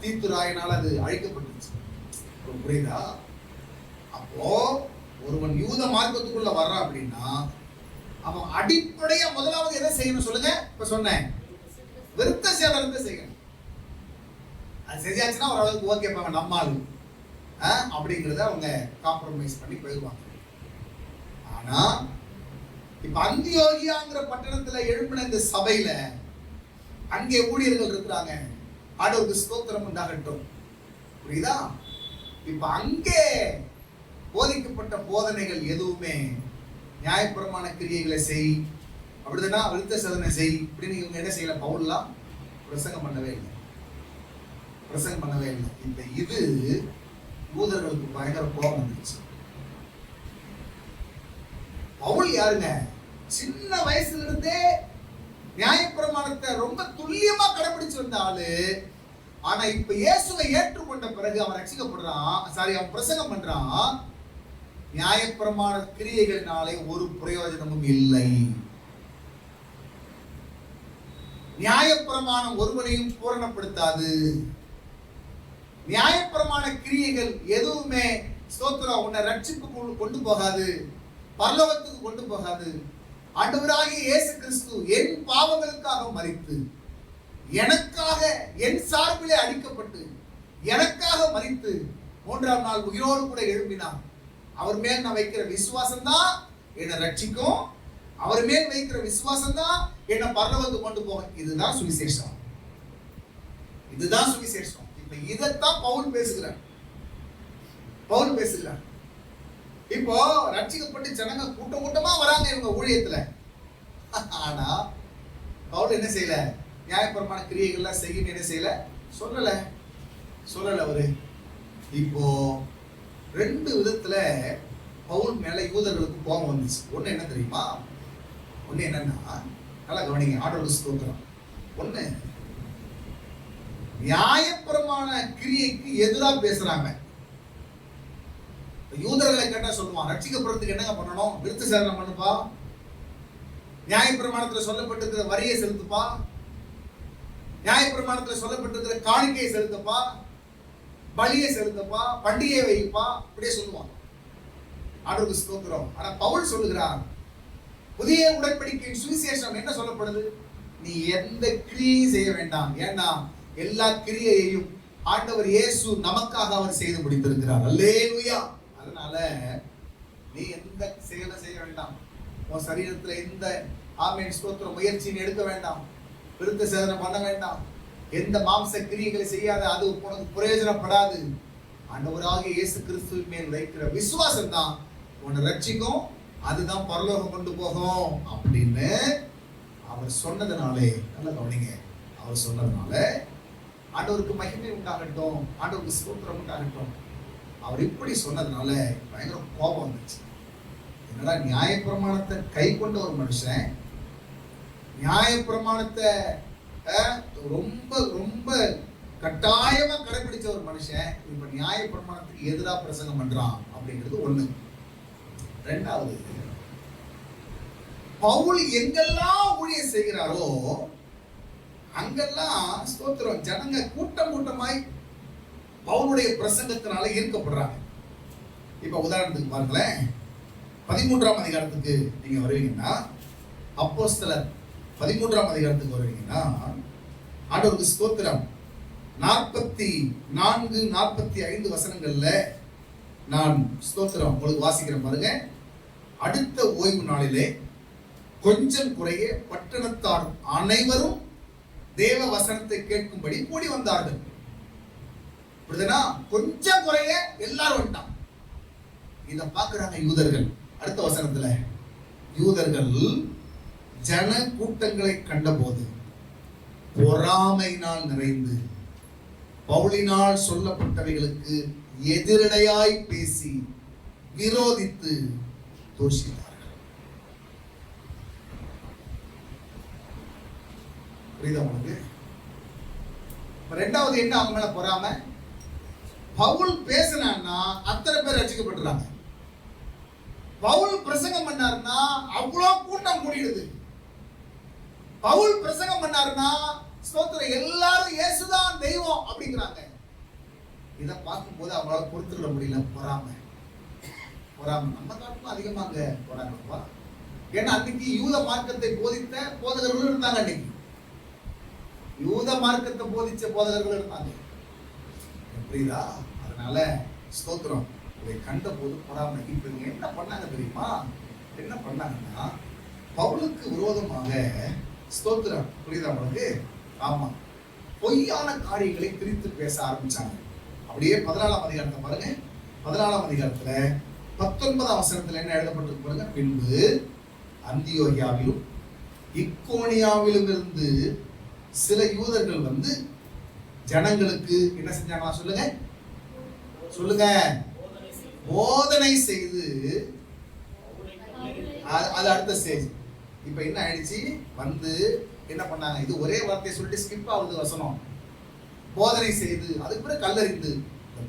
A: தீத்துராயினால் அது அழிக்கப்பட்டுச்சு. புரியுதா? அப்போ ஒருவன் யூத மார்க்கத்துக்குள்ள வர்றான் அப்படின்னா அவன் அடிப்படையா முதலாவது எதை செய்யணும் சொல்லுங்க? இப்ப சொன்னேன், விருத்த சேதனத்தை செய்யணும். அது செஞ்சாச்சுன்னா ஓரளவுக்கு ஓகே பாங்க நம்மால் அப்படிங்கிறத அவங்க காம்ப்ரமைஸ் பண்ணி போயிடுவாங்க. ஆனா இப்ப அந்தியோகியாங்கிற பட்டணத்துல எழுப்பின இந்த சபையில அங்கே ஊழியர்கள் இருக்கிறாங்க. ஆண்டவருக்கு ஸ்தோத்திரம் உண்டாகட்டும். புரியுதா? இப்ப அங்கே போதிக்கப்பட்ட போதனைகள் எதுவுமே நியாயப்பிரமாண கிரியைகளை செய், அப்படின்னா விருத்த சேதனை செய் அப்படின்னு இவங்க என்ன செய்யல, பவுல்லாம் பிரசங்கம் பண்ணவே இல்லை. இந்த இது யூதர்களுக்கு பயங்கர கோபம் வந்துச்சு. பவுல் யாருங்க? சின்ன வயசுல இருந்தே நியாயப்பிரமாணத்தை ரொம்ப துல்லியமா கடைபிடிச்சு வந்த ஆளு. ஆனா இப்ப இயேசுவை ஏற்றுக்கொண்ட பிறகு அவன் ரட்சிக்கப்படுறான். அவன் பிரசங்கம் பண்றான், நியாயப்பிரமாண கிரியைகளினாலே ஒரு பிரயோஜனமும் இல்லை. நியாயப்பிரமாணம் ஒருவனையும் பூரணப்படுத்தாது. நியாயப்பிரமாண கிரியைகள் எதுவுமே ஸ்தோத்திரம் உன்னை ரட்சிப்புக்கு கொண்டு போகாது, பரலோகத்துக்கு கொண்டு போகாது. ஆண்டவராகிய இயேசு கிறிஸ்து என் பாவங்களுக்காக மரித்து, எனக்காக என் சார்பிலே அடிக்கப்பட்டு, எனக்காக மரித்து 3ஆம் நாள் உயிரோடு கூட எழும்பினார். அவர் மேல் நான் வைக்கிற விசுவாசம் தான் என்னை ரட்சிக்கும். அவர் மேல் வைக்கிற விசுவாசம் தான் என்னை பரலோகத்துக்கு கொண்டு போகும். இதுதான் சுவிசேஷம். இப்ப இதைத்தான் பவுல் பேசுகிறார். இப்போ ரட்சிக்கப்பட்டு ஜனங்க கூட்டம் கூட்டமா வராங்க இவங்க ஊழியத்துல. ஆனா பவுல் என்ன செய்யல, நியாயப்பிரமாண கிரியைகள்லாம் செய்யணும் என்ன செய்யல, சொல்லல அவரு. இப்போ 2 விதத்துல பவுல் மேல யூதர்களுக்கு கோபம் வந்துச்சு. ஒண்ணு என்ன தெரியுமா? ஒண்ணு என்னன்னா, நல்லா கவனிங்க, ஆண்டவருக்கு ஸ்தோத்திரம். ஒண்ணு, நியாயப்பிரமாண கிரியைக்கு எதிரா பேசுறாங்க. யூதர்களை கேட்டா சொல்லுவான், ரட்சிக்கப்படுறதுக்கு என்னங்க பண்ணணும்? விருத்த சேதனம் பண்ணுப்பா, நியாயப்பிரமாணத்துல சொல்லப்பட்டிருக்கிற வரியை செலுத்துப்பா, நியாயப்பிரமாணத்துல சொல்லப்பட்டிருக்கிற காணிக்கையை செலுத்தப்பா, பலியை செலுத்தப்பா, பண்டிகையை வைப்பா, அப்படியே சொல்லுவான். ஆண்டவருக்கு ஸ்தோத்திரம். ஆனா பவுல் சொல்லுகிறார், புதிய உடன்படிக்கையின் சுவிசேஷம் என்ன சொல்லப்படுது? நீ எந்த கிரியையும் செய்ய வேண்டாம். ஏன்னா எல்லா கிரியையையும் ஆண்டவர் இயேசு நமக்காக அவர் செய்து முடித்திருக்கிறார். அல்லேலூயா. அதனால நீ எந்த செயலை செய்ய வேண்டாம். உன் சரீரத்துல எந்த ஆமென் ஸ்தோத்திரம் முயற்சியை எடுக்க வேண்டாம். விருத்த சேதனம் பண்ண வேண்டாம். எந்த மாம்ச கிரியைகளை செய்யாத, அது உனக்கு பிரயோஜனப்படாது. ஆண்டவராகிய இயேசு கிறிஸ்துவின் மேல் வைக்கிற விசுவாசம் தான் உன்னை ரட்சிக்கும், அதுதான் பரலோகம் கொண்டு போகும் அப்படின்னு அவர் சொன்னதுனாலே, நல்லா கவனிங்க, அவர் சொன்னதுனால ஆண்டவருக்கு மகிமை உண்டாகட்டும், ஆண்டவருக்கு ஸ்தோத்திரம் உண்டாகட்டும். அவர் இப்படி சொன்னதுனால பயங்கர கோபம் வந்துச்சு. என்னடா நியாயப்பிரமாணத்தை கை கொண்ட ஒரு மனுஷன், நியாயப்பிரமாணத்தை ரொம்ப ரொம்ப கட்டாயமா கடைபிடிச்ச ஒரு மனுஷன் இப்ப நியாயப்பிரமாணத்துக்கு எதிராக பிரசங்கம் பண்றான் அப்படிங்கிறது ஒண்ணு. ரெண்டாவது, பவுல் எங்கெல்லாம் ஊழியம் செய்கிறாரோ அங்கெல்லாம் ஸ்தோத்திரம் ஜனங்க கூட்டம் கூட்டமாய் பவுலுடைய பிரசங்கத்தினால ஈர்க்கப்படுறாங்க. இப்ப உதாரணத்துக்கு பாருங்களேன், 13ஆம் அதிகாரத்துக்கு நீங்க வருவீங்கன்னா, அப்போஸ்தலர் 13ஆம் அதிகாரத்துக்கு வருவீங்கன்னா, ஆண்டவருக்கு ஸ்தோத்திரம் 44, 45 வசனங்கள்ல நான் ஸ்தோத்திரம் உங்களுக்கு வாசிக்கிறேன் பாருங்க. அடுத்த ஓய்வு நாளிலே கொஞ்சம் குறைய பட்டணத்தார் அனைவரும் தேவ வசனத்தை கேட்கும்படி கூடி வந்தார்கள். கொஞ்சம் குறைய எல்லாரும் வந்துட்டான். இத பாக்குறாங்க யூதர்கள். அடுத்த வசனத்துல, யூதர்கள் ஜன கூட்டங்களை கண்டபோது பொறாமையினால் நிறைந்து பவுலினால் சொல்லப்பட்டவைகளுக்கு எதிரடையாய் பேசி விரோதித்து தூஷித்தார்கள். புரியுதா உங்களுக்கு? ரெண்டாவது என்ன அவங்க மேல பொறாமை? பவுல் பேசினான்னா அத்தனை பேர் ரட்சிக்கப்பட்டுறாங்க. பவுல் பிரசங்கம் பண்ணாருன்னா அவ்வளோ கூட்டம் கூடிடுது. பவுல் பிரசங்கம் பண்ணாருன்னா ஸ்தோத்திரம் எல்லாரும் இயேசுதான் தெய்வம் அப்படிங்கிறாங்க. இதை பார்க்கும்போது அவங்களால பொறுத்துட முடியல. பொறாமை நம்ம காட்டுக்கும் அதிகமாக போறாங்கப்பா. ஏன்னா அன்னைக்கு யூத மார்க்கத்தை போதித்த போதகர்களும் இருந்தாங்க. அன்னைக்கு யூத மார்க்கத்தை போதிச்ச போதகர்கள் இருந்தாங்க. புரியுதா? அதனால ஸ்தோத்திரம் இதை கண்ட போது பொறாமை. இப்ப என்ன பண்ணாங்க தெரியுமா? என்ன பண்ணாங்கன்னா பவுலுக்கு விரோதமாக ஸ்தோத்திரம், புரியுதா உங்களுக்கு? ஆமா, பொய்யான காரியங்களை பிரித்து பேச ஆரம்பிச்சாங்க. அப்படியே 14ஆம் அதிகாரத்தை பாருங்க. 14ஆம் அதிகாரத்துல 19ஆம் வசனத்துல என்ன எழுதப்பட்டிருக்கு பாருங்க. பின்பு அந்தியோகியாவிலும் இக்கோனியாவிலும் இருந்து சில யூதர்கள் வந்து ஜனங்களுக்கு என்ன செஞ்சாங்களா? சொல்லுங்க போதனை செய்து, அது அடுத்த ஸ்டேஜ். இப்ப என்ன ஆயிடுச்சு? வந்து என்ன பண்ணாங்க? இது ஒரே வார்த்தையை சொல்லிட்டு ஸ்கிப் ஆகுது வசனம். போதனை செய்து, அதுக்கு பிறகு கல்லறிந்து.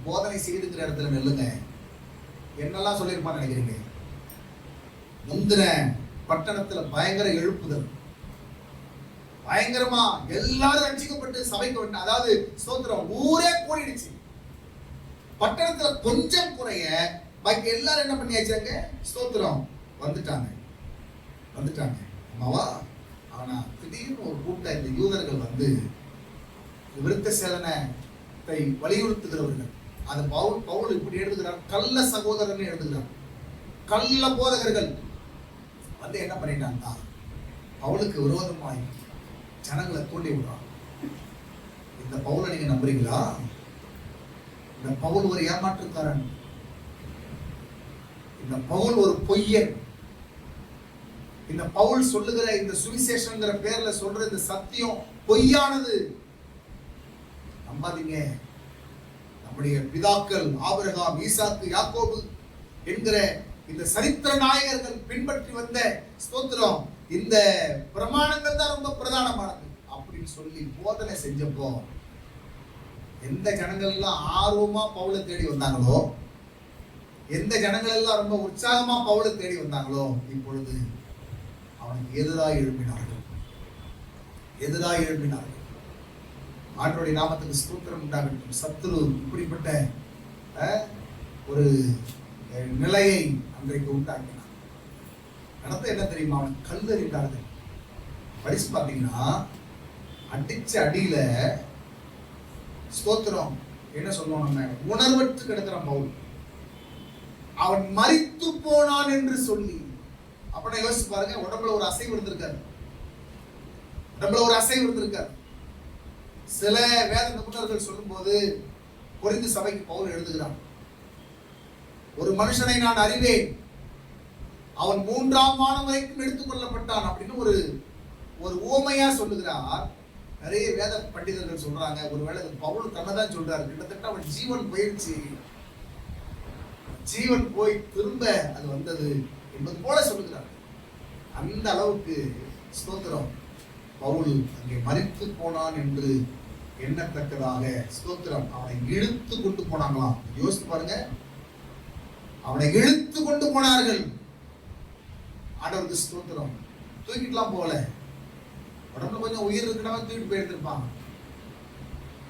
A: போதனை செய்துங்கிற இடத்துல நெல்லுங்க. என்னெல்லாம் சொல்லியிருப்பான்னு நினைக்கிறீங்க? முந்தின பட்டணத்துல பயங்கர எழுப்புதல், பயங்கரமா எல்லாரும் ரட்சிக்கப்பட்டு சபைக்கு வந்து, அதாவது ஸ்தோத்திரம் ஊரே கூடிடுச்சு. பட்டணத்துல கொஞ்சம் குறைய பாக்கி எல்லாரும் என்ன பண்ணியாச்சாங்க? ஸ்தோத்திரம் வந்துட்டாங்க. ஆமாவா? ஆனா திடீர்னு ஒரு கூட்டம் இந்த யூதர்கள் வந்து விருத்த சேதனத்தை வலியுறுத்துகிறவர்கள். அது பவுல் இப்படி எழுதுகிறார், கள்ள சகோதரன் எழுதுகிறார். கள்ள போதகர்கள் வந்து என்ன பண்ணிட்டாங்க? பவுலுக்கு விரோதமாய் ஜனங்களை தூண்டி விடுறான். இந்த பவுலை நீங்க நம்புறீங்களா? இந்த பவுல் ஒரு ஏமாற்றுக்காரன், இந்த பவுல் ஒரு பொய்யன், இந்த பவுல் சொல்லுகிற இந்த சுவிசேஷங்கிற பேர்ல சொல்ற இந்த சத்தியம் பொய்யானது, நம்பாதீங்க. நம்முடைய பிதாக்கள் ஆபிரகாம், ஈசாக்கு, யாக்கோபு என்கிற இந்த சரித்திர நாயகர்கள் பின்பற்றி வந்த ஸ்தோத்திரம் இந்த பிரமாணங்கள் தான் ரொம்ப பிரதானமானது அப்படின்னு சொல்லி போதனை செஞ்சப்போ எந்த ஜனங்கள் எல்லாம் ஆர்வமா பவுலை தேடி வந்தாங்களோ, எந்த ஜனங்கள் எல்லாம் ரொம்ப உற்சாகமா பவுலை தேடி வந்தாங்களோ, இப்பொழுது அவனுக்கு எதிராக எழுப்பினார்கள். ஆண்டவருடைய நாமத்துக்கு ஸ்தோத்திரம் உண்டாகட்டும். சத்துரு இப்படிப்பட்ட ஒரு நிலையை அன்றைக்கு உண்டாக்கினான். நடத்த என்ன தெரியுமா? அவன் கல்லறிந்தார்கள். படிச்சு பார்த்தீங்கன்னா அடிச்ச அடியில ஸ்தோத்திரம் என்ன சொல்லுவோம், நம்ம உணர்வற்று கிடக்கிறான் பவுல். அவன் மரித்து போனான் என்று சொல்லி, அப்படின்னா யோசிச்சு பாருங்க. உடம்புல ஒரு அசைவு இருந்திருக்காரு. சில வேத நிபுணர்கள் சொல்லும் போது கொரிந்து சபைக்கு பவுல் எழுதுகிறான், ஒரு மனுஷனை நான் அறிவேன், அவன் 3ஆம் வானம் வரைக்கும் எடுத்துக் கொள்ளப்பட்டான் அப்படின்னு ஒரு உவமையா சொல்லுகிறார். நிறைய வேத பண்டிதர்கள் சொல்றாங்க, ஒருவேளை பவுல் தன்னதான் சொல்றாரு, கிட்டத்தட்ட அவன் ஜீவன் போயிடுச்சு, ஜீவன் போய் திரும்ப அது வந்தது என்பது போல சொல்லுகிறார். அந்த அளவுக்கு ஸ்தோத்திரம் பவுல் அங்கே மரித்து போனான் என்று எண்ணத்தக்கதாக ஸ்தோத்திரம் அவனை இழுத்து கொண்டு போனாங்களாம். யோசித்து பாருங்க, அவனை இழுத்து கொண்டு போனார்கள். ஆண்டவருக்கு ஸ்தோத்திரம். தூக்கிட்டுலாம் போகல, உடம்புல கொஞ்சம் உயிர் இருக்கிறவங்க தூக்கிட்டு போயிருந்திருப்பாங்க.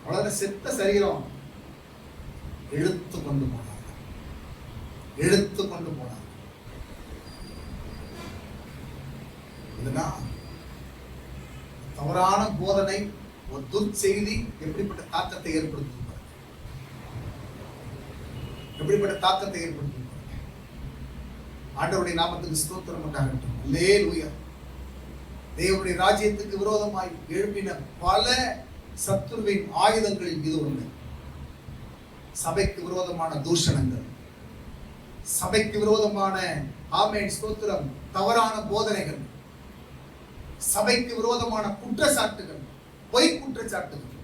A: அவ்வளவு செத்த சரீரம் இழுத்து கொண்டு போனார்கள், இழுத்து கொண்டு போனார்கள். இதனால் தவறான போதனை, ஒரு துர்ச்செய்தி எப்படிப்பட்ட தாக்கத்தை ஏற்படுத்தும், எப்படிப்பட்ட தாக்கத்தை ஏற்படுத்தும். ஆண்டவருடைய நாமத்துக்கு ஸ்தோத்திரம் உண்டாகட்டும். அல்லேலூயா. தேவனுடைய ராஜ்யத்துக்கு விரோதமாய் எழுப்பின பல சத்துருவின் ஆயுதங்களில் இது ஒன்று. சபைக்கு விரோதமான தூஷணங்கள், சபைக்கு விரோதமான ஆமென் ஸ்தோத்திரம் தவறான போதனைகள், சபைக்கு விரோதமான குற்றச்சாட்டுகள், பொய் குற்றச்சாட்டுகள்.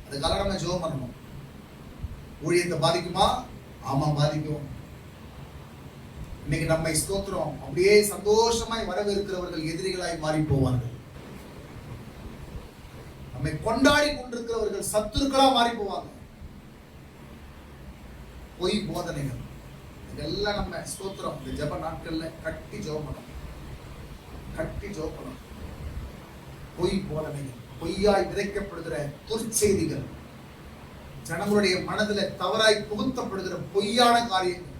A: அதுக்காக நம்ம ஜெபம் பண்ணணும். ஊழியத்தை பாதிக்குமா? ஆமா பாதிக்கும். இன்னைக்கு நம்மை ஸ்தோத்திரம் அப்படியே சந்தோஷமாய் வரவேற்கிறவர்கள் எதிரிகளாய் மாறி போவார்கள். நம்மை கொண்டாடி கொண்டிருக்கிறவர்கள் சத்துருக்களா மாறி போவாங்க. பொய் போதனைகள் இதெல்லாம் நம்ம ஸ்தோத்திரம் இந்த ஜெப நாட்கள்ல கட்டி ஜெபம் பண்ணணும், கட்டி ஜெபம் பண்ணணும். பொய் போதனைகள், பொய்யாய் விதைக்கப்படுகிற துர்ச்செய்திகள், ஜனங்களுடைய மனதில் தவறாய் புகுத்தப்படுகிற பொய்யான காரியங்கள்,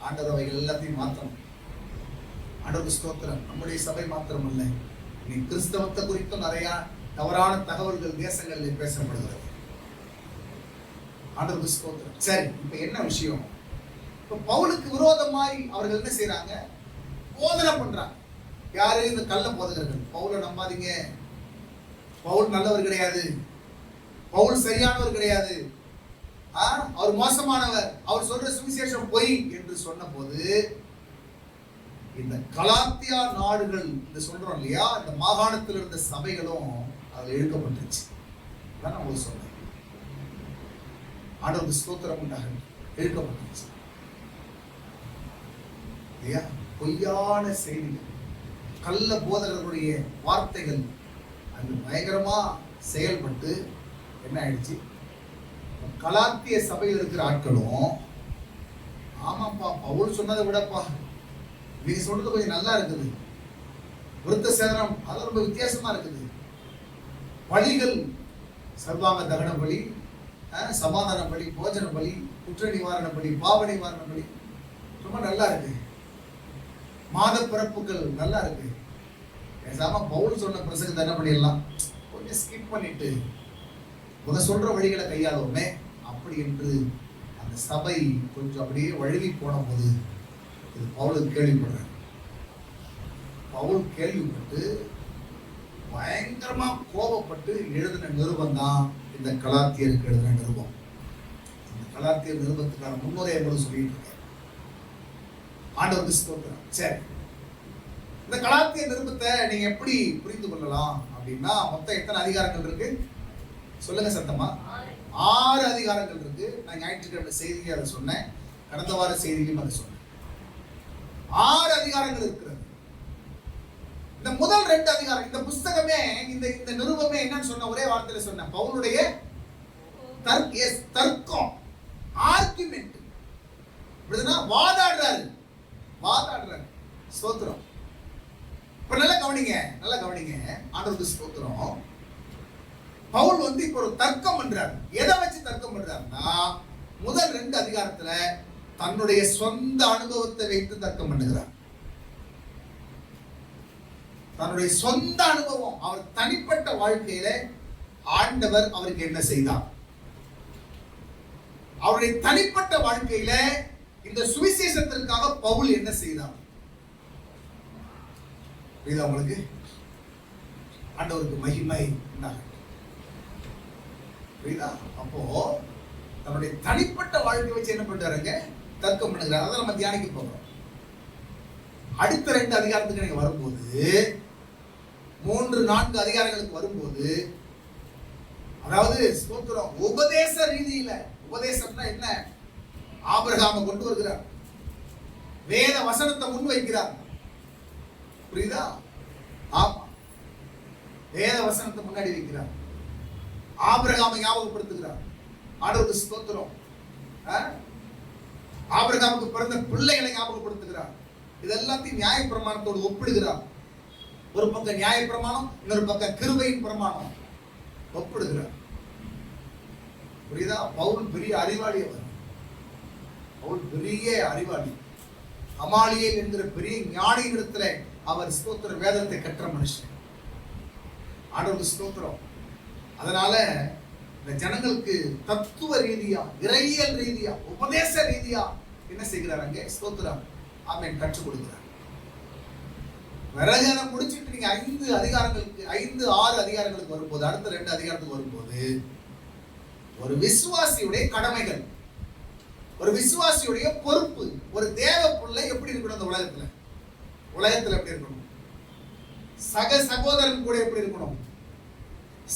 A: ஆண்டவர் அவைகள் எல்லாத்தையும் மாற்றணும். ஆண்டவருக்கு ஸ்தோத்திரம். நம்முடைய சபை மாத்திரம் அல்ல, நீ கிறிஸ்தவத்தை குறித்தும் நிறைய தவறான தகவல்கள் தேசங்களில் பேசப்படுகிறது. ஆண்டவருக்கு ஸ்தோத்திரம். சரி, இப்ப என்ன விஷயம்? இப்ப பவுலுக்கு விரோதமாய் அவர்கள் என்ன செய்யறாங்க? போதனை பண்றாங்க. யாரு? இந்த கள்ள போதகர்கள். பவுலை நம்பாதீங்க, பவுல் நல்லவர் கிடையாது, பவுல் சரியானவர் கிடையாது, அவர் மோசமானவர், அவர் சொல்ற சுவிசேஷம் பொய் என்று சொன்ன போது இந்த கலாத்தியா நாடுகள் இந்த சொல்றோம் இல்லையா, இந்த மாகாணத்தில் இருந்த சபைகளும் அதில் இழுக்கப்பட்டுருச்சு. அதான் நான் உங்களுக்கு சொன்னேன். ஆண்டவருக்கு ஸ்தோத்திரம் உண்டாக இழுக்கப்பட்டுருச்சு இல்லையா? பொய்யான செய்திகள், கள்ள போதகர்களுடைய வார்த்தைகள் அது பயங்கரமா செயல்பட்டு என்ன ஆயிடுச்சு? கலாத்திய சபையில் இருக்கிற ஆட்களும் ஆமாப்பா பவுல் சொன்னதை விடப்பா நீங்க சொல்றது கொஞ்சம் நல்லா இருக்குது, விருத்த சேதனம் அது ரொம்ப வித்தியாசமா இருக்குது, பலிகள் சர்வாங்க தகன பலி, சமாதான பலி, போஜன பலி, குற்ற நிவாரண பலி, பாவ நிவாரண பலி ரொம்ப நல்லா இருக்கு, மாத பிறப்புகள் நல்லா இருக்கு. பேசாம பவுல் சொன்ன பிரசங்கத்தை என்ன பண்ணிடலாம், கொஞ்சம் ஸ்கிப் பண்ணிட்டு உங்க சொல்ற வழிகளை கையாளுவோமே அப்படி என்று அந்த சபை கொஞ்சம் அப்படியே வழுவி போன போது இது பவுலுக்கு கேள்விப்படுறார். பவுல் கேள்விப்பட்டு பயங்கரமா கோபப்பட்டு எழுதின நிருபம் தான் இந்த கலாத்தியருக்கு எழுதின நிருபம். இந்த கலாத்தியர் நிருபத்துக்கான முன்னுரை என்பது சொல்லிட்டு இருக்காரு. ஆண்டவருக்கு ஸ்தோத்திரம். சரி, இந்த கலாத்திய நிருபத்தை நீங்க எப்படி புரிந்து கொள்ளலாம் அப்படின்னா, மொத்தம் எத்தனை அதிகாரங்கள் இருக்கு சொல்லுங்க சத்தமா? 6 அதிகாரங்கள் இருக்கு. நான் ஞாயிற்றுக்கிழமை செய்தியிலே அதை சொன்னேன், கடந்த வார செய்தியிலும் அதை சொன்னேன். 6 அதிகாரங்கள் இருக்கிறது. இந்த முதல் 2 அதிகாரம், இந்த புஸ்தகமே இந்த நிருபமே என்னன்னு சொன்ன ஒரே வார்த்தையில சொன்னேன், பவுலுடைய தர்க்கம், ஆர்குமெண்ட். வாதாடுறாரு, வாதாடுறாரு. ஸ்தோத்திரம். இப்ப நல்லா கவனிங்க, நல்லா கவனிங்க. ஆண்டவருக்கு ஸ்தோத்திரம். பவுல் இப்ப ஒரு தர்க்கம் பண்றாரு. எதை வச்சு தர்க்கம் பண்றாருன்னா, முதல் 2 அதிகாரத்துல தன்னுடைய சொந்த அனுபவத்தை வைத்து தர்க்கம் பண்ணுகிறார். தன்னுடைய சொந்த அனுபவம், அவர் தனிப்பட்ட வாழ்க்கையில ஆண்டவர் அவருக்கு என்ன செய்தார், அவருடைய தனிப்பட்ட வாழ்க்கையில இந்த சுவிசேஷத்திற்காக பவுல் என்ன செய்தார். இது அவங்களுக்கு ஆண்டவருக்கு மகிமை உண்டாகும். புரியுதா? அப்போ தன்னுடைய தனிப்பட்ட வாழ்க்கை வச்சு என்ன பண்றாருங்க, தர்க்கம் பண்ணுகிறார். அதை நம்ம தியானிக்க போகிறோம். அடுத்த 2 அதிகாரத்துக்கு நீங்க வரும்போது, 3-4 அதிகாரங்களுக்கு வரும்போது, அதாவது ஸ்தோத்திரம் உபதேச ரீதியில, உபதேசம்னா என்ன, ஆபிரகாமை கொண்டு வருகிறார். வேத வசனத்தை முன் வைக்கிறார். புரியுதா? ஆமா, வேத வசனத்தை முன்னாடி வைக்கிறார். ஆபிரகாமை ஞாபகப்படுத்துகிறார். ஆண்டவருக்கு ஸ்தோத்திரம். ஆபிரகாமுக்கு பிறந்த பிள்ளைகளை ஞாபகப்படுத்துகிறார். இதெல்லாத்தையும் நியாயப்பிரமாணத்தோடு ஒப்பிடுகிறார். ஒரு பக்கம் நியாயப்பிரமாணம், இன்னொரு பக்கம் கிருபையின் பிரமாணம் ஒப்பிடுகிறார். புரியுதா? பவுல் பெரிய அறிவாளி. அவர் பவுல் பெரிய அறிவாளி. கமாலியேல் என்கிற பெரிய ஞானியிடத்துல அவர் ஸ்தோத்திர வேதத்தை கற்ற மனுஷன். ஆண்டவருக்கு ஸ்தோத்திரம். அதனால இந்த ஜனங்களுக்கு தத்துவ ரீதியா, இறையியல் ரீதியா, உபதேச ரீதியா என்ன செய்கிறார்? அங்கே ஸ்தோத்திரம் ஆமென் கற்றுக் கொடுக்கிறார். விரகனை முடிச்சிட்டு நீங்க 5 அதிகாரங்களுக்கு 5-6 அதிகாரங்களுக்கு வரும்போது, அடுத்த 2 அதிகாரத்துக்கு வரும்போது, ஒரு விசுவாசியுடைய கடமைகள், ஒரு விசுவாசியுடைய பொறுப்பு, ஒரு தேவ பிள்ளை எப்படி இருக்கணும் இந்த உலகத்துல? உலகத்துல எப்படி இருக்கணும்? சக சகோதரன் கூட எப்படி இருக்கணும்?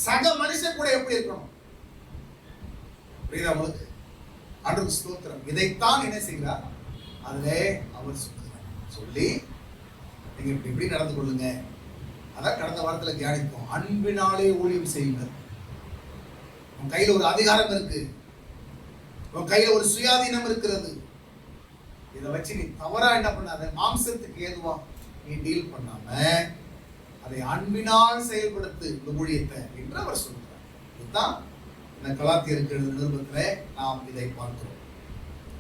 A: சக மனுஷன் கூட எப்படி இருக்கணும்? புரியுதா உங்களுக்கு? ஆண்டவருக்கு ஸ்தோத்திரம். இதைத்தான் என்ன செய்கிறார்? அதிலே அவர் சொல்லுகிறார். சொல்லி நீங்க இப்படி இப்படி நடந்து கொள்ளுங்க. அதான் கடந்த வாரத்துல தியானிப்போம். அன்பினாலே ஊழியம் செய்யுங்கள். உன் கையில ஒரு அதிகாரம் இருக்கு, உன் கையில ஒரு சுயாதீனம் இருக்கிறது. இதை வச்சு நீ தவறா என்ன பண்ணாத, மாம்சத்துக்கு ஏதுவா நீ டீல் பண்ணாம அதை அன்பினால் செயல்படுத்து இந்த ஊழியத்தை என்று அவர் சொல்கிறார். இதுதான் இந்த கலாத்தியருக்கு எழுதின நிருபத்திலே நாம் இதை பார்க்கிறோம்.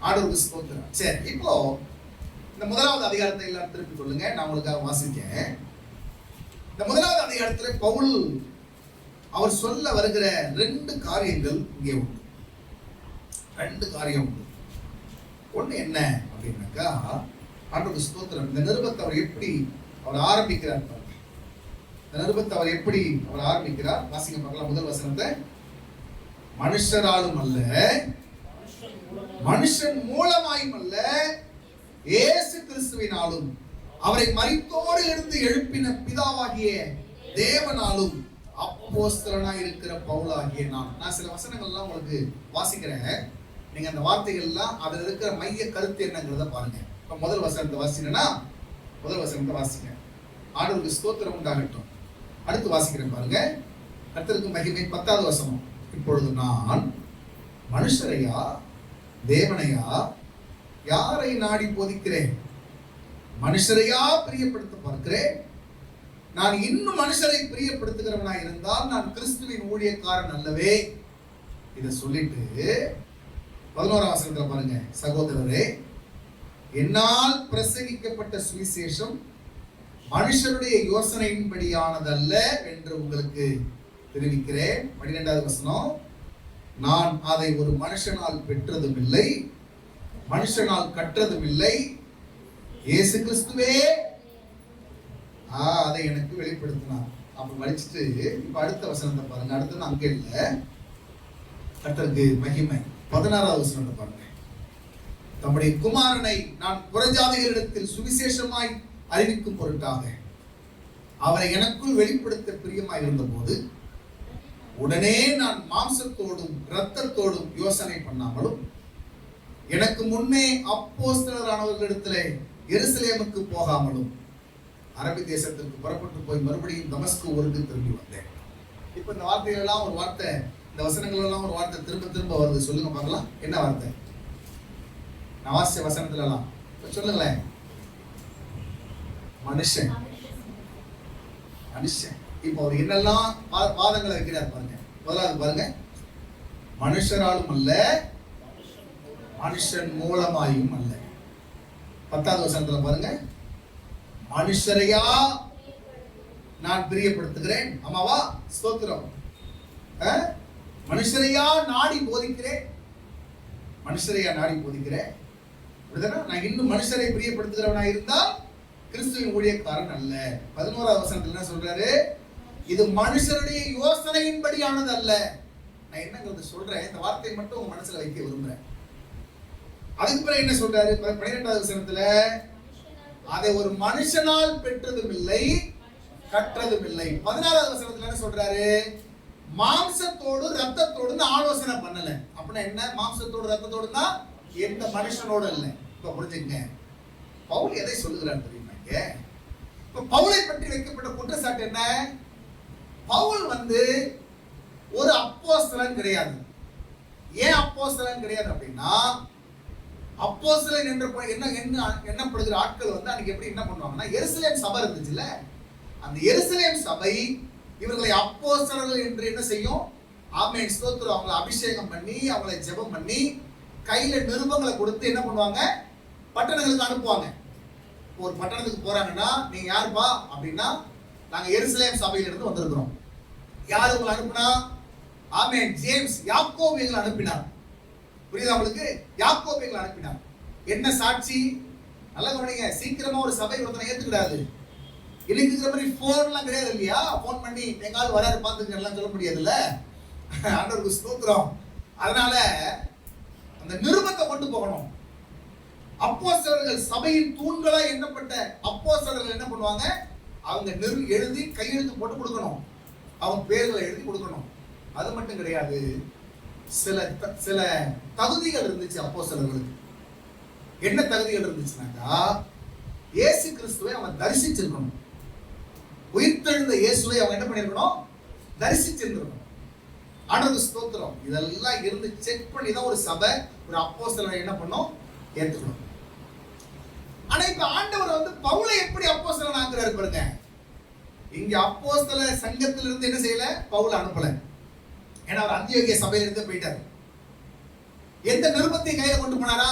A: ஆண்டவருக்கு ஸ்தோத்திரம். சரி, இப்போ இந்த முதலாவது அதிகாரத்தை எல்லாம் திருப்பி சொல்லுங்க, நான் உங்களுக்காக வாசிக்கேன். இந்த முதலாவது அதிகாரத்துல பவுல் அவர் சொல்ல வருகிற 2 காரியங்கள் இங்கே உண்டு. 2 காரியம் உண்டு. ஒண்ணு என்ன அப்படின்னாக்கா, ஆண்டவருக்கு ஸ்தோத்திரம், இந்த நிருபத்தை அவர் எப்படி அவர் ஆரம்பிக்கிறார் பாருங்க. இந்த நிருபத்தை அவர் எப்படி அவர் ஆரம்பிக்கிறார் வாசிங்க பார்க்கலாம். முதல் வசனத்தை, மனுஷராலும் அல்ல, மனுஷன் மூலமாயும் அல்ல, இயேசு கிறிஸ்துவினாலும் அவரை மரித்தோடு இருந்து எழுப்பின பிதாவாகிய தேவனாலும் அப்போஸ்தலனாய் இருக்கிற பவுலாகிய நான் சில வசனங்கள் எல்லாம் உங்களுக்கு வாசிக்கிறேன். நீங்க அந்த வார்த்தைகள் எல்லாம் அதுல இருக்கிற மைய கருத்து என்னங்கிறத பாருங்க. இப்ப முதல் வசனத்தை வாசிங்கன்னா, முதல் வசனத்தை வாசிங்க. ஆண்டவருக்கு ஸ்தோத்திரம் உண்டாகட்டும். அடுத்து வாசிக்கிறேன் பாருங்க. கர்த்தருக்கு மகிமை. 10வது வசனம், இப்பொழுது நான் மனுஷரையா தேவனையா யாரை நாடி போதிக்கிறேன்? மனுஷரையா பிரியப்படுத்த பார்க்கிறேன்? நான் இன்னும் மனுஷரை பிரியப்படுத்துகிறவனாய் இருந்தால் நான் கிறிஸ்துவின் ஊழியக்காரன் அல்லவே. இதை சொல்லிட்டு 11ஆம் வசனத்துல பாருங்க, சகோதரரே, என்னால் பிரசங்கிக்கப்பட்ட சுவிசேஷம் மனுஷருடைய யோசனையின்படியானதல்ல என்று உங்களுக்கு தெரிவிக்கிறேன். 12வது வசனம், நான் அதை ஒரு மனுஷனால் பெற்றதும் இல்லை, மனுஷனால் கற்றதும் இல்லை, இயேசு கிறிஸ்துவே அதை எனக்கு வெளிப்படுத்தினார். அப்ப படிச்சுட்டு இப்ப அடுத்த வசனத்தை பாருங்க. அடுத்தது அங்கே இல்ல, கர்த்தருக்கு மகிமை. 16வது வசனத்தை பாருங்க. தம்முடைய குமாரனை நான் புறஜாதிகளிடத்தில் சுவிசேஷமாய் அறிவிக்கும் பொருட்டாக அவரை எனக்குள் வெளிப்படுத்த பிரியமாய் இருந்த போது உடனே நான் மாம்சத்தோடும் இரத்தத்தோடும் யோசனை பண்ணாமலும் எனக்கு முன்னே அப்போஸ்தலரானவர்களிடத்திலே எருசலேமுக்கு போகாமலும் அரபி தேசத்திற்கு புறப்பட்டு போய் மறுபடியும் தமஸ்கு ஊருக்கு திரும்பி வந்தேன். இப்ப இந்த வார்த்தைகள் எல்லாம் ஒரு வார்த்தை, இந்த வசனங்கள் எல்லாம் ஒரு வார்த்தை திரும்ப திரும்ப வருது. சொல்லுங்க பார்க்கலாம், என்ன வார்த்தை? நான் வாசிச்ச வசனத்துல எல்லாம் சொல்லுங்களேன். மனுஷன், மனுஷன். இப்ப அவர் என்னெல்லாம் வாதங்களை வைக்கிறார் பாருங்க. முதலாவது பாருங்க, மனுஷராலும் அல்ல, மனுஷன் மூலமாயும் அல்ல. 10வது வசனத்துல பாருங்க, மனுஷரையா நான் பிரியப்படுத்துகிறேன். ஆமாவா? ஸ்தோத்திரம். மனுஷரையா நாடி போதிக்கிறேன், மனுஷரையா நாடி போதிக்கிறேன். நான் இன்னும் மனுஷரை பிரியப்படுத்துகிறவனா இருந்தால் கிறிஸ்துவின் ஊழியக்காரன் அல்ல. 11வது வசனத்துல என்ன சொல்றாரு? இது மனுஷருடைய யோசனையின்படியானது அல்ல. நான் என்னங்கிறது சொல்றேன், இந்த வார்த்தையை மட்டும் உங்க மனசுல வைக்க விரும்புறேன். அதுக்கு பிறகு என்ன சொல்றாரு? 12வது வசனத்துல, அதை ஒரு மனுஷனால் பெற்றதும் இல்லை, கற்றதும் இல்லை. 16வது வசனத்துல என்ன சொல்றாரு? மாம்சத்தோடு ரத்தத்தோடு ஆலோசனை பண்ணல. அப்படின்னா என்ன? மாம்சத்தோடு ரத்தத்தோடுனா எந்த மனுஷனோட இல்லை. இப்ப புரிஞ்சுங்க, பவுல் எதை சொல்லுகிறார் தெரியுமா? இப்ப பவுலை பற்றி வைக்கப்பட்ட குற்றச்சாட்டு என்ன? பவுல் ஒரு அப்போஸ்தலன் கிடையாது. ஏன் அப்போஸ்தலன் கிடையாது அப்படின்னா, அப்போஸ்தலன் என்ற எண்ணப்படுகிற ஆட்கள் அன்னைக்கு எப்படி என்ன பண்ணுவாங்கன்னா, எருசலேம் சபை இருந்துச்சுல்ல, அந்த எருசலேம் சபை இவர்களை அப்போஸ்தலர்கள் என்று என்ன செய்யும்? ஆமென், ஸ்தோத்திரம். அவங்களை அபிஷேகம் பண்ணி, அவங்களை ஜெபம் பண்ணி, கையில நிருபங்களை கொடுத்து என்ன பண்ணுவாங்க? பட்டணங்களுக்கு அனுப்புவாங்க. ஒரு பட்டணத்துக்கு போறாங்கன்னா, நீங்க யாருப்பா அப்படின்னா, நாங்க எருசலேம் சபையில இருந்து வந்திருக்கிறோம். யார் உங்களை அனுப்புனா? ஆமென், ஜேம்ஸ், யாக்கோபு எங்களை அனுப்பினார். புரியுதா உங்களுக்கு? யாக்கோபு எங்களை அனுப்பினார். என்ன சாட்சி? நல்லா கவனிங்க. சீக்கிரமா ஒரு சபை ஒருத்தனை ஏத்துக்கிடாது. இன்னைக்கு இருக்கிற மாதிரி போன்லாம் கிடையாது இல்லையா? போன் பண்ணி எங்காவது வராரு பார்த்துக்க எல்லாம் சொல்ல முடியாதுல்ல. ஆண்டவருக்கு ஸ்தோத்திரம். அதனால அந்த நிருபத்தை கொண்டு போகணும். அப்போஸ்தலர்கள் சபையின் தூண்களா எண்ணப்பட்ட அப்போஸ்தலர்கள் என்ன பண்ணுவாங்க? அவங்க எழுதி கையெழுத்து போட்டு கொடுக்கணும். அவங்க பேர்களை எழுதி கொடுக்கணும். அது மட்டும் கிடையாது, சில தகுதிகள் இருந்துச்சு அப்போஸ்தலர்களுக்கு. என்ன தகுதிகள் இருந்துச்சுனாக்கா, இயேசு கிறிஸ்துவை அவன் தரிசிச்சிருக்கணும். உயிர்த்தெழுந்த இயேசுவை அவன் என்ன பண்ணிருக்கணும்? தரிசிச்சிருக்கணும். ஆண்டவருக்கு ஸ்தோத்திரம். இதெல்லாம் இருந்து செக் பண்ணி தான் ஒரு சபை, ஒரு அப்போஸ்தலனை என்ன பண்ணும்? ஏத்துக்கணும். ஆனா இப்ப ஆண்டவர் பவுலை எப்படி அப்போஸ்தலன் ஆக்குறாரு பாருங்க. இங்க அப்போஸ்தல சங்கத்துல இருந்து என்ன செய்யல? பவுல் அனுப்பல. ஏன்னா அவர் அந்தியோகிய சபையில இருந்து போயிட்டார். எந்த நிருபத்தையும் கையில கொண்டு போனாரா?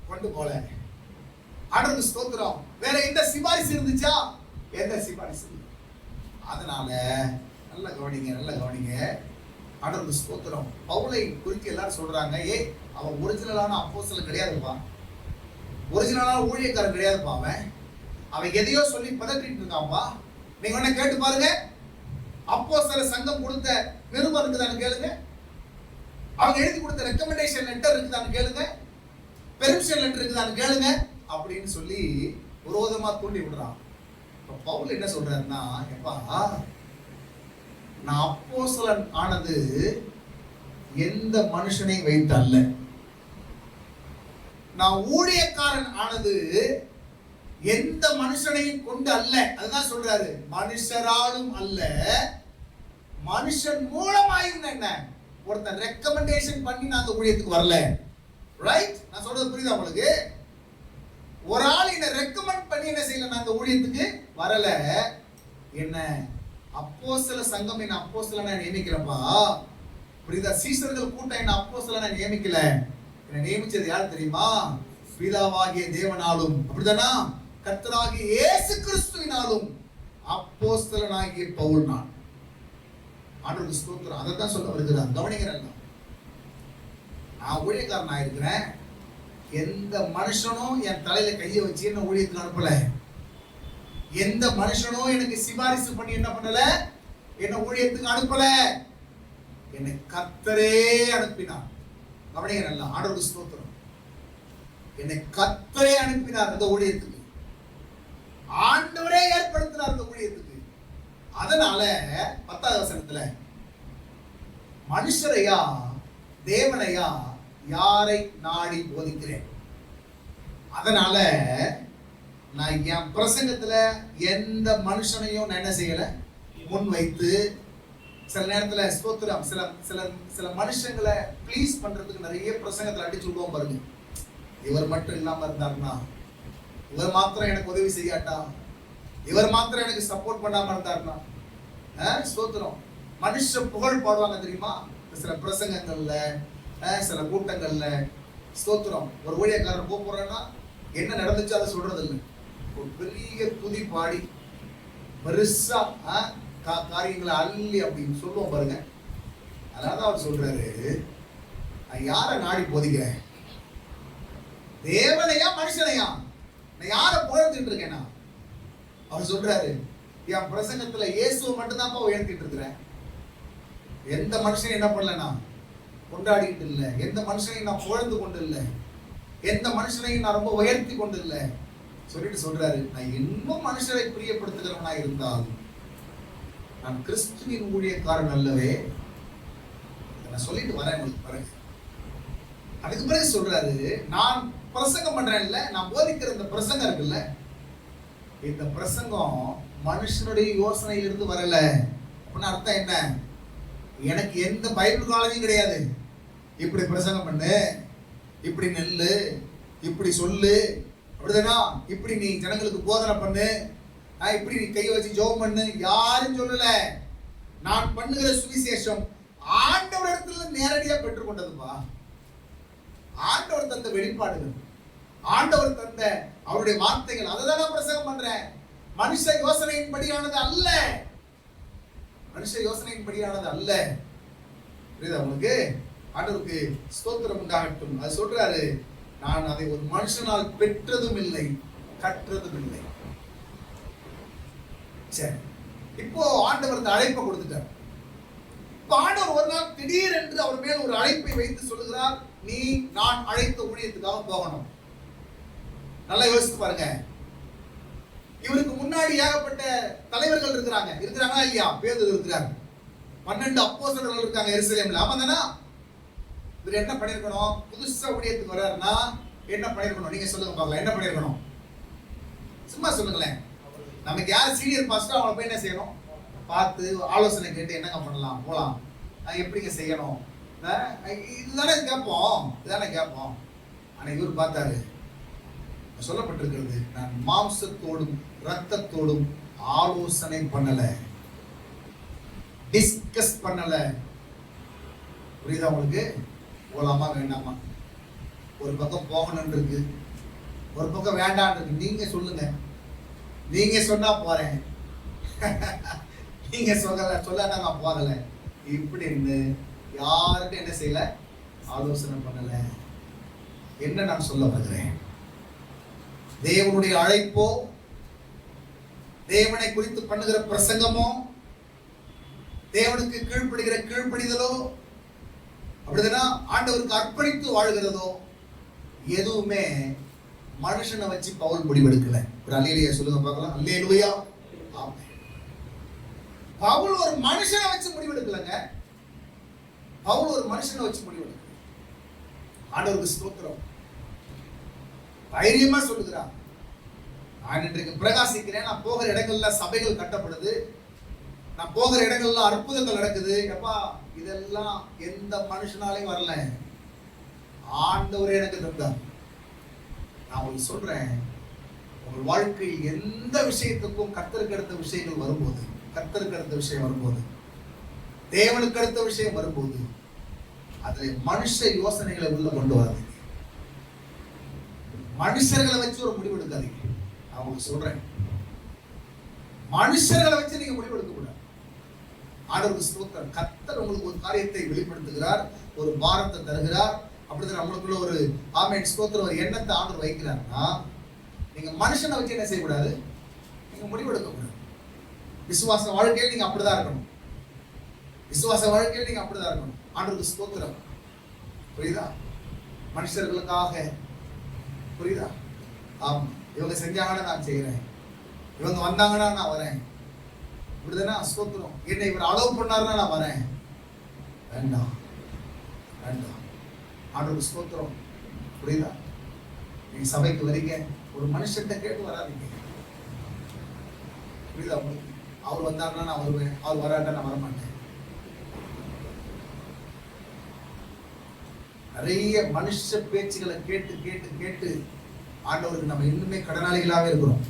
A: கொண்டு போல. ஆண்டவருக்கு ஸ்தோத்திரம். வேற எந்த சிபாரிசு இருந்துச்சா? எந்த சிபாரிசு? அதனால நல்ல கவனிங்க. ஆண்டவருக்கு ஸ்தோத்திரம். பவுலை குறித்து எல்லாரும் சொல்றாங்க, அவன் ஒரிஜினலான அப்போஸ்தலன் கிடையாதுப்பா, ஒரிஜினலான ஊழியக்காரன் கிடையாதுப்பா, அவன் எதையோ சொல்லி பதற்றிட்டு இருக்கான்ப்பா. நீங்க என்ன கேட்டு பாருங்க. அப்போஸ்தல சங்கம் கொடுத்த நிருபம் இருக்குதான்னு கேளுங்க. அவங்க எழுதி கொடுத்த ரெக்கமெண்டேஷன் லெட்டர் இருக்குதான்னு கேளுங்க. பெர்மிஷன் லெட்டர் இருக்குதான்னு கேளுங்க அப்படின்னு சொல்லி விரோதமா தூண்டி விடுறான். இப்ப பவுல் என்ன சொல்றாருன்னா, எப்பா, நான் அப்போஸ்தலன் ஆனது எந்த மனுஷனையும் வைத்து அல்ல, நான் ஊழியக்காரன் ஆனது எந்த மனுஷனையும் கொண்டு அல்ல. அதுதான் சொல்றாரு, மனுஷராலும் அல்ல, மனுஷன் மூலமாயும். என்ன? ஒருத்தன் ரெக்கமெண்டேஷன் பண்ணி நான் அந்த ஊழியத்துக்கு வரல. ரைட்? நான் சொல்றது புரியுதா உங்களுக்கு? ஒரு ஆள் என்ன ரெக்கமெண்ட் பண்ணி என்ன செய்யல, நான் அந்த ஊழியத்துக்கு வரல. என்ன? அப்போஸ்தல சங்கம் என்ன அப்போஸ்தலனா நியமிக்கலப்பா. புரியுதா? சீஷர்கள் கூட்டம் என்ன அப்போஸ்தலனா நியமிக்கல. என்ன நியமிச்சது யார் தெரியுமா? பிதாவாகிய தேவனாலும், அப்படிதானா, கர்த்தராகிய இயேசு கிறிஸ்துவினாலும் அப்போஸ்தலனாகிய பவுல் நான். ஆண்டவருக்கு ஸ்தோத்திரம். அதை தான் சொல்ல வருகிறார். கவனிக்கிறேன். நான் ஊழியக்காரன் ஆயிருக்கிறேன். எந்த மனுஷனும் என் தலையில கையை வச்சு என்ன ஊழியத்துக்கு அனுப்பல. எந்த மனுஷனும் எனக்கு சிபாரிசு பண்ணி என்ன பண்ணல, என்ன ஊழியத்துக்கு அனுப்பல. என்னை கர்த்தரே அனுப்பினார். கவனிங்க நல்லா. ஆண்டவருக்கு ஸ்தோத்திரம். என்னை கர்த்தரே அனுப்பினார் அந்த ஊழியத்துக்கு. ஆண்டவரே ஏற்படுத்தினார் அந்த ஊழியத்துக்கு. அதனால 10வது வசனத்துல, மனுஷரையா தேவனையா யாரை நாடி போதிக்கிறேன். அதனால நான் என் பிரசங்கத்துல எந்த மனுஷனையும் நான் என்ன செய்யல, முன் வைத்து. சில நேரத்துல ஸ்தோத்திரம், சில சில சில மனுஷங்களை ப்ளீஸ் பண்றதுக்கு நிறைய பிரசங்கத்துல அடிச்சு விடுவோம் பாருங்க. இவர் மட்டும் இல்லாம இருந்தாருன்னா, இவர் மாத்திரம் எனக்கு உதவி செய்யாட்டா, இவர் மாத்திரம் எனக்கு சப்போர்ட் பண்ணாம இருந்தாருன்னா, ஸ்தோத்திரம். மனுஷ புகழ் பாடுவாங்க தெரியுமா? சில பிரசங்கங்கள்ல, சில கூட்டங்கள்ல. ஸ்தோத்திரம். ஒரு ஊழியக்காரர் போறேன்னா என்ன நடந்துச்சு அதை சொல்றது இல்லை, ஒரு பெரிய துதி பாடி பெருசா காரியங்களை அள்ளி அப்படின்னு சொல்லுவோம் பாருங்க. அதனாலதான் அவர் சொல்றாரு, நான் யாரை நாடி போதிக்கிறேன்? தேவனையா மனுஷனையா? நான் யாரை புகழ்ந்துட்டு இருக்கேன்னா? அவர் சொல்றாரு, என் பிரசங்கத்துல இயேசுவை மட்டும்தான் உயர்த்திட்டு இருக்கிறேன். எந்த மனுஷனையும் என்ன பண்ணலனா கொண்டாடிட்டு இல்லை, எந்த மனுஷனையும் நான் புகழ்ந்து கொண்டு இல்லை, எந்த மனுஷனையும் நான் ரொம்ப உயர்த்தி கொண்டு இல்லை சொல்லிட்டு சொல்றாரு, நான் இன்னும் மனுஷரை பிரியப்படுத்துகிறவனா இருந்தால் நான் கிறிஸ்துவின் ஊழியக்காரன் அல்லவே. நான் சொல்லிட்டு வரேன் உங்களுக்கு பாருங்க. அதுக்கு பிறகு சொல்றாரு, நான் பிரசங்கம் பண்றேன்ல, நான் போதிக்கிற இந்த பிரசங்கம் இருக்குல்ல, இந்த பிரசங்கம் மனுஷனுடைய யோசனையிலிருந்து வரல. அப்படின்னு அர்த்தம் என்ன? எனக்கு எந்த பைபிள் காலேஜும் கிடையாது. இப்படி பிரசங்கம் பண்ணு, இப்படி நெல்லு, இப்படி சொல்லு, அப்படிதானா, இப்படி நீ ஜனங்களுக்கு போதனை பண்ணு, இப்படி நீ கை வச்சு ஜெபம் பண்ணு, யாரும் சொல்லல. நான் பண்ணுகிற சுவிசேஷம் ஆண்டவர் இடத்துல நேரடியா பெற்றுக்கொண்டதுப்பா. ஆண்டவர் தந்த வெளிப்பாடுகள், ஆண்டவர் தந்த அவருடைய வார்த்தைகள், அதை தான் நான் பிரசங்கம் பண்றேன். மனுஷ யோசனையின் படியானது அல்ல, மனுஷ யோசனையின் படியானது அல்ல. புரியுதா உங்களுக்கு? ஆண்டவருக்கு ஸ்தோத்திரம் உண்டாகட்டும். அது சொல்றாரு, நான் அதை ஒரு மனுஷனால் பெற்றதும் இல்லை, கற்றதும் இல்லை. சரி, இப்போ ஆண்டவர் இந்த அழைப்பை கொடுத்துட்டார். இப்போ ஆண்டவர் ஒரு நாள் திடீரென்று அவர் மேல் ஒரு அழைப்பை வைத்து சொல்லுகிறார், நீ நான் அழைத்த ஊழியத்துக்காக போகணும். நல்லா யோசித்து பாருங்க. இவருக்கு முன்னாடி ஏகப்பட்ட தலைவர்கள் இருக்கிறாங்களா இல்லையா? பேதுரு இருக்கிறாங்க, 12 அப்போஸ்தலர்கள் இருக்காங்க எருசலேம்ல. ஆமா தானா? இவர் என்ன பண்ணிருக்கணும்? புதுசா ஊழியத்துக்கு வர்றாருன்னா என்ன பண்ணிருக்கணும்? நீங்க சொல்லுங்க பார்க்கலாம், என்ன பண்ணிருக்கணும்? சும்மா சொல்லுங்களேன். நமக்கு யார் சீனியர் பாஸ்டர் அவங்களை போய் என்ன செய்யணும்? பார்த்து ஆலோசனை கேட்டு என்னங்க பண்ணலாம், போலாம், எப்படிங்க செய்யணும், இதுதானே கேட்போம். ஆனா இவர் பார்த்தாரு, சொல்லப்பட்டிருக்கிறது, நான் மாம்சத்தோடும் ரத்தத்தோடும் ஆலோசனை பண்ணல, டிஸ்கஸ் பண்ணல. புரியுதா உங்களுக்கு? போலாமா வேண்டாமா? ஒரு பக்கம் போகணும் இருக்கு, ஒரு பக்கம் வேண்டாம் இருக்கு. நீங்க சொல்லுங்க, நீங்க சொன்னா போறேன், நீங்க சொல்லாட்டா நான் போகல இப்படின்னு யாருக்கும் என்ன செய்யல, ஆலோசனை பண்ணல. என்ன நான் சொல்ல வருகிறேன்? தேவனுடைய அழைப்போ, தேவனை குறித்து பண்ணுகிற பிரசங்கமோ, தேவனுக்கு கீழ்ப்படுகிற கீழ்ப்படிதலோ, அப்படின்னா ஆண்டவருக்கு அர்ப்பணித்து வாழ்கிறதோ, எதுவுமே மனுஷனை வச்சு பவுல் முடிவெடுக்கல. ஒரு அல்லேலூயா சொல்லுங்க பார்க்கலாம். அல்லேலூயா. பவுல் ஒரு மனுஷனை வச்சு முடிவெடுக்கலங்க. பவுல் ஒரு மனுஷனை வச்சு முடிவெடுக்கல. ஆண்டவருக்கு ஸ்தோத்திரம். தைரியமா சொல்லுகிறார், நான் இன்றைக்கு பிரகாசிக்கிறேன், நான் போகிற இடங்கள்ல சபைகள் கட்டப்படுது, நான் போகிற இடங்கள்ல அற்புதங்கள் நடக்குது. எப்பா, இதெல்லாம் எந்த மனுஷனாலையும் வரல, ஆண்டவரே எனக்கு தந்தார். நான் உங்களுக்கு சொல்றேன், உங்கள் வாழ்க்கையில் எந்த விஷயத்துக்கும் கர்த்தருக்கு அடுத்த விஷயங்கள் வரும்போது, கர்த்தருக்கு அடுத்த விஷயம் வரும்போது, தேவனுக்கு அடுத்த விஷயம் வரும்போது, அதில் மனுஷ யோசனைகளை உள்ள கொண்டு வராதீங்க. மனுஷர்களை வச்சு ஒரு முடிவு எடுக்காதீங்க. நான் உங்களுக்கு சொல்றேன், மனுஷர்களை வச்சு நீங்க முடிவு எடுக்க கூடாது. ஆண்டவருக்கு ஸ்தோத்திரம். கர்த்தர் உங்களுக்கு ஒரு காரியத்தை வெளிப்படுத்துகிறார், ஒரு பாரத்தை தருகிறார். அப்படிதான் நம்மளுக்குள்ள ஒரு ஆமென் ஸ்தோத்திரம், ஒரு எண்ணத்தை ஆண்டவர் வைக்கிறார்னா, நீங்க மனுஷனை வச்சு என்ன செய்யக்கூடாது, நீங்க முடிவெடுக்க கூடாது. விசுவாச வாழ்க்கையில் நீங்க அப்படிதான் இருக்கணும். விசுவாச வாழ்க்கையில் நீங்க அப்படிதான் இருக்கணும். ஆண்டவருக்கு ஸ்தோத்திரம். புரியுதா? மனுஷர்களுக்காக, புரியுதா? ஆமா, இவங்க செஞ்சாங்கன்னா நான் செய்யறேன், இவங்க வந்தாங்கன்னா நான் வரேன், இப்படிதானா? ஸ்தோத்திரம். என்னை இவர் அலோவ் பண்ணாருன்னா நான் வரேன். வேண்டாம், வேண்டாம். ஆண்டவருக்கு ஸ்தோத்திரம். புரியுதா? நீங்க சபைக்கு வரீங்க, ஒரு மனுஷன்கிட்ட கேட்டு வராதீங்க. புரியுதா உங்களுக்கு? அவர் வந்தாருன்னா நான் வருவேன், அவர் வராட்டா நான் வரமாட்டேன். நிறைய மனுஷ பேச்சுகளை கேட்டு கேட்டு கேட்டு ஆண்டவருக்கு நம்ம இன்னுமே கடனாளிகளாகவே இருக்கிறோம்.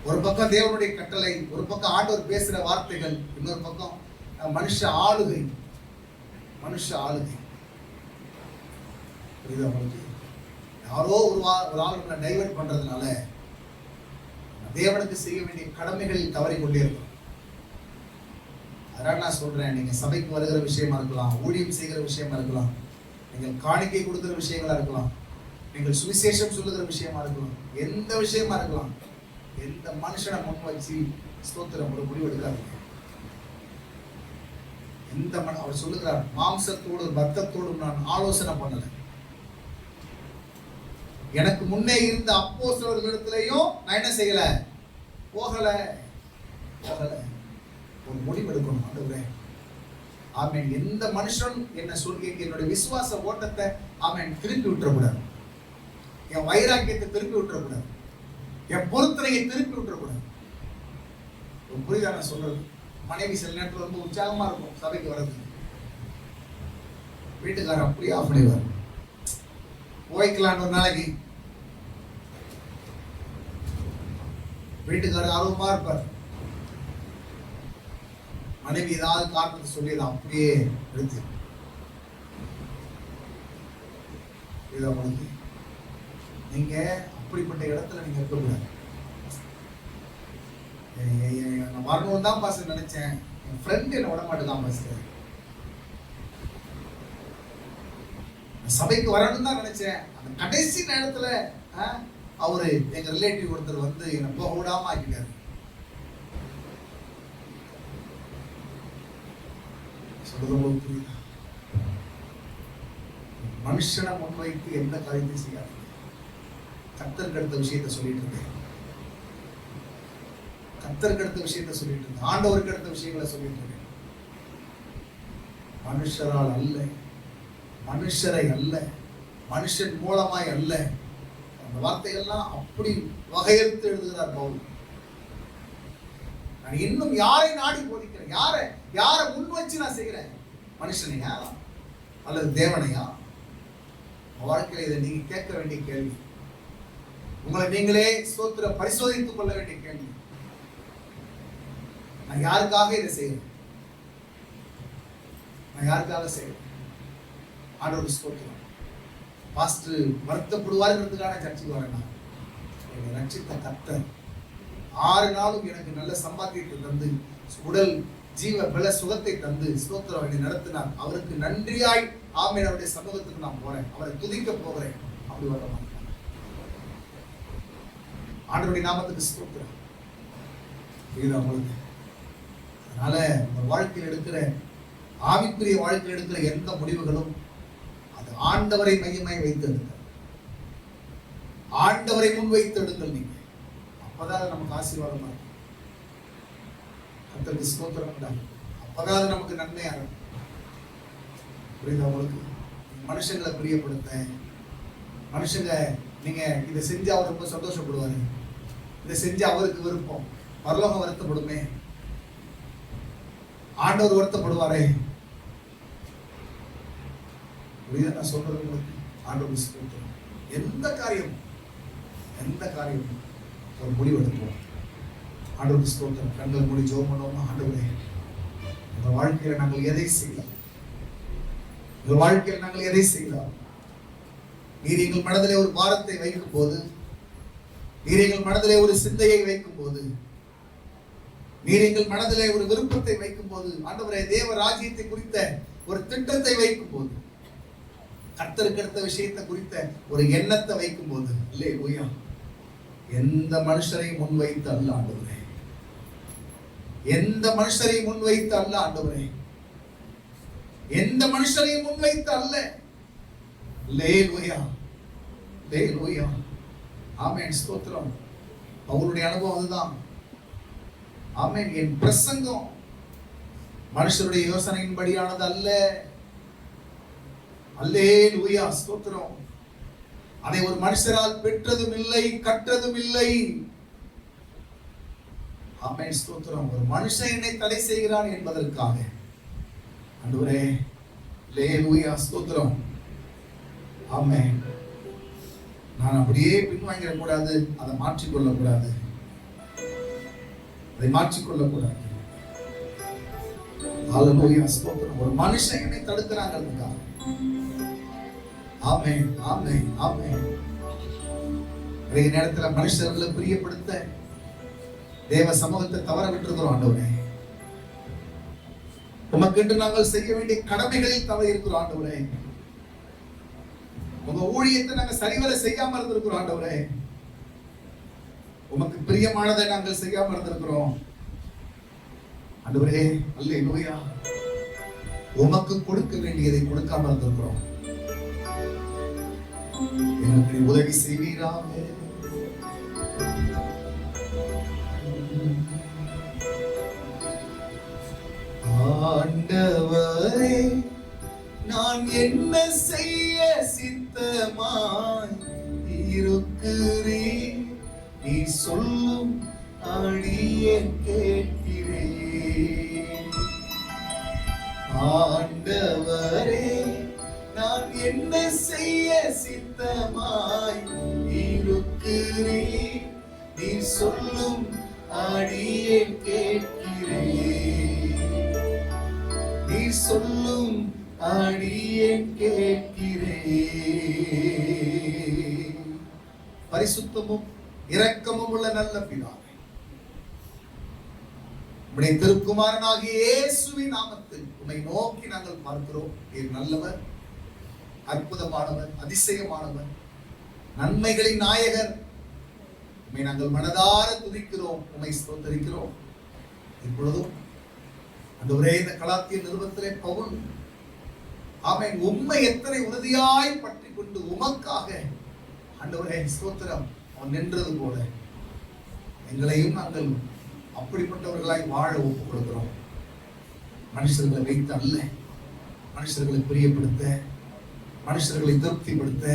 A: ஒரு பக்கம் தேவனுடைய கட்டளை, ஒரு பக்கம் ஆண்டவர் பேசுற வார்த்தைகள், இன்னொரு பக்கம் மனுஷ ஆளுகை. மனுஷ ஆளுகை. புரியுதா உங்களுக்கு? யாரோ ஒரு ஆளுங்களை டைவர்ட் பண்றதுனால தேவனுக்கு செய்ய வேண்டிய கடமைகளில் தவறிக்கொண்டே இருக்கும். அதனால நான் சொல்றேன், நீங்க சபைக்கு வருகிற விஷயமா இருக்கலாம், ஊழியம் செய்கிற விஷயமா இருக்கலாம், நீங்கள் காணிக்கை கொடுக்கிற விஷயங்களா இருக்கலாம், நீங்கள் சுவிசேஷம் சொல்லுகிற விஷயமா இருக்கலாம், எந்த விஷயமா இருக்கலாம், எந்த மனுஷனை முன் வச்சு ஸ்தோத்திரம் ஒரு முடிவு எடுக்காதீங்க. அவர் சொல்லுகிறார், மாம்சத்தோடு ரத்தத்தோடும் நான் ஆலோசனை பண்ணல. எனக்கு முன்னே இருந்த அப்போஸ்தலர்களிடத்திலேயும் நான் என்ன செய்யல, போகல. ஒரு முடிவு எடுக்கணும். ஆண்டவரே, ஆமென். எந்த மனுஷன் என்ன சொல்லி என்னுடைய விசுவாச ஓட்டத்தை ஆமென் திருப்பி விட்டுறக்கூடாது. என் வைராக்கியத்தை திருப்பி விட்டுறக்கூடாது. என் பொறுத்தனையை திருப்பி விட்டுறக்கூடாது. புரியுதா நான் சொல்றது? மனைவி சில நேரத்தில் ரொம்ப உற்சாகமா இருக்கும் சபைக்கு வர்றது, வீட்டுக்காரர் அப்படியே ஆஃப் பண்ணிடுவார். போய்க்கலான்னு ஒரு நாளைக்கு வீட்டுக்காரர் ஆர்வமா இருப்பார். மனைவி ஏதாவது காரணத்தை சொல்லி அதை அப்படியே எடுத்து இதை உங்களுக்கு நீங்க அப்படிப்பட்ட இடத்துல நீங்க இருக்கக்கூடாது. நான் வரணும் தான் பாஸ் நினைச்சேன், என் ஃப்ரெண்ட் என்ன விட மாட்டேதான் பாஸ். சபைக்கு வரணும்னு தான் நினைச்சேன். அந்த கடைசி நேரத்துல அவரு எங்க ரிலேட்டிவ் ஒருத்தர் வந்து என்னை போக விடாம ஆக்கிட்டாரு. சொல்றது புரியுதா? மனுஷனை முன்வைத்து எந்த காரியத்தையும் செய்யாது. கர்த்தருக்கு அடுத்த விஷயத்தை சொல்லிட்டு இருந்தேன், கர்த்தருக்கு அடுத்த விஷயத்தை சொல்லிட்டு இருந்தேன், ஆண்டவருக்கு அடுத்த விஷயங்களை சொல்லிட்டு இருக்கேன். மனுஷரால் அல்ல, மனுஷரை அல்ல, மனுஷன் மூலமாய் அல்ல. அந்த வார்த்தைகள்லாம் அப்படி வகையெடுத்து எழுதுகிறார் பவுல். நான் இன்னும் யாரை நாடி போதிக்கிறேன்? யாரை முன் வச்சு நான் செய்கிறேன்? மனுஷனையா அல்லது தேவனையா? வாழ்க்கையில இதை நீங்க கேட்க வேண்டிய கேள்வி. உங்களை நீங்களே ஸ்தோத்திர பரிசோதித்துக் கொள்ள வேண்டிய கேள்வி. நான் யாருக்காக இதை செய்கிறேன்? நான் யாருக்காக செய்கிறேன்? ஆண்டவர் ஸ்தோத்திரம். பாஸ்டர் வருத்தப்படுவாருங்கிறதுக்கான சர்ச்சைக்கு வரேன். என்னை ரட்சித்த கர்த்தர் 6 நாளும் எனக்கு நல்ல சம்பாத்தியத்தை தந்து, உடல் ஜீவ பல சுகத்தை தந்து ஸ்தோத்திரம் என்னை நடத்தினார். அவருக்கு நன்றியாய் ஆமென் அவருடைய சமூகத்துக்கு நான் போறேன், அவரை துதிக்க போகிறேன். அப்படி வர மாட்டேன். ஆண்டவருடைய நாமத்துக்கு ஸ்தோத்திரம். உங்களுக்கு அதனால உங்க வாழ்க்கையில் எடுக்கிற ஆவிக்குரிய வாழ்க்கையில் எடுக்கிற எந்த முடிவுகளும் அது ஆண்டவரை மையமாய் வைத்து எடுங்கள். ஆண்டவரை முன் வைத்து எடுங்கள். நீங்க அப்பதான் நமக்கு ஆசீர்வாதமா இருக்கும். கர்த்தருக்கு ஸ்தோத்திரம். அப்பதான் நமக்கு நன்மையா இருக்கும். புரியுதா உங்களுக்கு? மனுஷங்களை பிரியப்படுத்த மனுஷங்க நீங்க இதை செஞ்சு அவர் ரொம்ப சந்தோஷப்படுவாரு, இதை செஞ்சு அவருக்கு விருப்பம், பரலோகம் வருத்தப்படுமே, ஆண்டவர் வருத்தப்படுவாரே. புரியுதா நான் சொல்றது உங்களுக்கு? ஆண்டவர் ஸ்தோத்திரம். எந்த காரியம் ஒரு முடிவு எடுப்போம். ஆண்டவர் ஸ்தோத்திரம். கண்கள் மூடி ஜெபம் பண்ணுவோம். ஆண்டவரே, இந்த வாழ்க்கையில நாங்கள் எதை செய்யலாம்? இந்த வாழ்க்கையில் நாங்கள் எதை செய்யலாம்? நீர் எங்கள் மனதிலே ஒரு பாரத்தை வைக்கும் போது, நீர் எங்கள் மனதிலே ஒரு சிந்தையை வைக்கும் போது, நீர் எங்கள் மனதிலே ஒரு விருப்பத்தை வைக்கும் போது, ஆண்டவரே தேவ ராஜ்யத்தை குறித்த ஒரு திட்டத்தை வைக்கும் போது, கர்த்தருக்கு அடுத்த விஷயத்தை குறித்த ஒரு எண்ணத்தை வைக்கும் போது, அல்லேலூயா, எந்த மனுஷரையும் முன்வைத்து அல்ல ஆண்டவரே, எந்த மனுஷரையும் முன்வைத்து அல்ல ஆண்டவரே, எந்த மனுஷரையும் முன்வைத்து அல்ல. அல்லேலூயா, அல்லேலூயா, ஆமென், ஸ்தோத்திரம். அவருடைய அனுபவம் அதுதான். ஆமென். என் பிரசங்கம் மனுஷருடைய யோசனையின்படியானது அல்ல. அல்லேலூயா, ஸ்தோத்திரம். அதை ஒரு மனுஷரால் பெற்றதும் இல்லை, கற்றதும் இல்லை. ஆமென், ஸ்தோத்திரம். ஒரு மனுஷன் என்னை தடை செய்கிறான் என்பதற்காக ஆண்டவரே, அல்லேலூயா, ஸ்தோத்திரம். ஆமென். நான் அப்படியே பின்வாங்கிட கூடாது, அதை மாற்றிக்கொள்ள கூடாது, அதை மாற்றிக்கொள்ளக்கூடாது. அல்லேலூயா, ஸ்தோத்திரம். ஒரு மனுஷன் என்னை தடுக்கிறாங்கிறதுக்காக. ஆமென், ஆமென், ஆமென். நிறைய நேரத்துல மனுஷர்களை பிரியப்படுத்த தேவ சமூகத்தை தவற விட்டுருக்கிறோம். ஆண்டவரே, உமக்கென்று நாங்கள் செய்ய வேண்டிய கடமைகளில் தவறி இருக்கிறோம். ஆண்டவரே, உங்க ஊழியத்தை நாங்கள் சரிவர செய்யாம இருந்திருக்கிறோம். ஆண்டவரே, உமக்கு பிரியமானதை நாங்கள் செய்யாம இருந்திருக்கிறோம். ஆண்டவரே, அல்லேலூயா, உமக்கு கொடுக்க வேண்டியதை கொடுக்காம இருந்திருக்கிறோம். எனக்கு உதவி செய்வீராக. ஆண்டவரே நான் என்ன செய்ய சித்தமாய் இருக்கிறேன், நீ சொல்லும் அடியேன் கேட்கிறேன். ஆண்டவரே நான் என்ன செய்ய சித்தமாய் இருக்கிறேன், நீ சொல்லும் அடியேன் கேட்கிறேன், நீ சொல்லும் அடியேன் கேட்கிறேன். பரிசுத்தமும் இரக்கமும் உள்ள நல்ல பிதாவே, உம்முடைய திருக்குமாரனாகிய இயேசுவின் நாமத்தில் உம்மை நோக்கி நாங்கள் பார்க்கிறோம். நீர் நல்லவர், அற்புதமானவர், அதிசயமானவர், நன்மைகளின் நாயகர். உம்மை நாங்கள் மனதார துதிக்கிறோம், உம்மை ஸ்தோத்திரிக்கிறோம். இப்பொழுதும் ஆண்டவரே இந்த கலாத்திய நிருபத்திலே பவுல் ஆமென் உம்மை எத்தனை உறுதியாய் பற்றி கொண்டு உமக்காக ஆண்டவரே ஸ்தோத்திரம் அவன் நின்றது போல எங்களையும் நாங்கள் அப்படிப்பட்டவர்களாய் வாழ ஒப்புக் கொடுக்கிறோம். மனுஷர்களை வைத்து அல்ல, மனுஷர்களை பிரியப்படுத்த, மனுஷர்களை திருப்திப்படுத்த,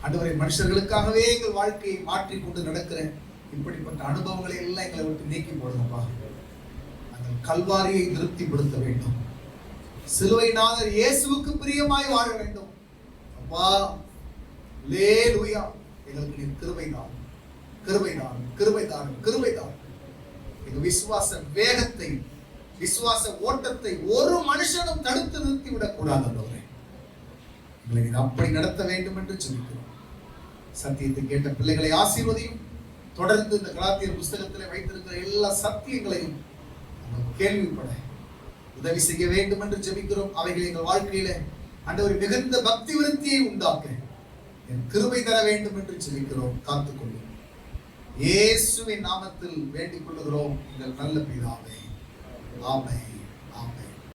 A: ஆண்டவரை மனுஷர்களுக்காகவே எங்கள் வாழ்க்கையை மாற்றிக்கொண்டு நடக்கிற இப்படிப்பட்ட அனுபவங்களை எல்லாம் எங்களை விட்டு நீக்கி போடுங்கப்பா. நாங்கள் கல்வாரியை திருப்திப்படுத்த வேண்டும், சிலுவைநாதர் இயேசுவுக்கு பிரியமாய் வாழ வேண்டும். அப்பா அல்லேலூயா, எங்களுக்கு நீர் கிருபைதான், கிருபைதான், கிருபைதான், கிருபைதான். எங்கள் விசுவாச வேகத்தை, விசுவாச ஓட்டத்தை ஒரு மனுஷனும் தடுத்து நிறுத்தி விடக் கூடாது. எங்களை அப்படி நடத்த வேண்டும் என்று சொல்லிக்கிறோம். சத்தியத்தை கேட்ட பிள்ளைகளை ஆசீர்வதியும். தொடர்ந்து இந்த கலாத்தியர் புஸ்தகத்தில் வைத்திருக்கிற எல்லா சத்தியங்களையும் கேள்விப்பட உதவி செய்ய வேண்டும் என்று ஜெபிக்கிறோம். அவைகளை எங்கள் வாழ்க்கையில ஆண்டவரே மிகுந்த பக்தி விருத்தியை உண்டாக்க என் கிருபை தர வேண்டும் என்று ஜெபிக்கிறோம். காத்துக்கொள்ளும் இயேசுவின் நாமத்தில் வேண்டிக் கொள்ளுகிறோம் எங்கள் நல்ல பிதாவே. ஆமென், ஆமென்.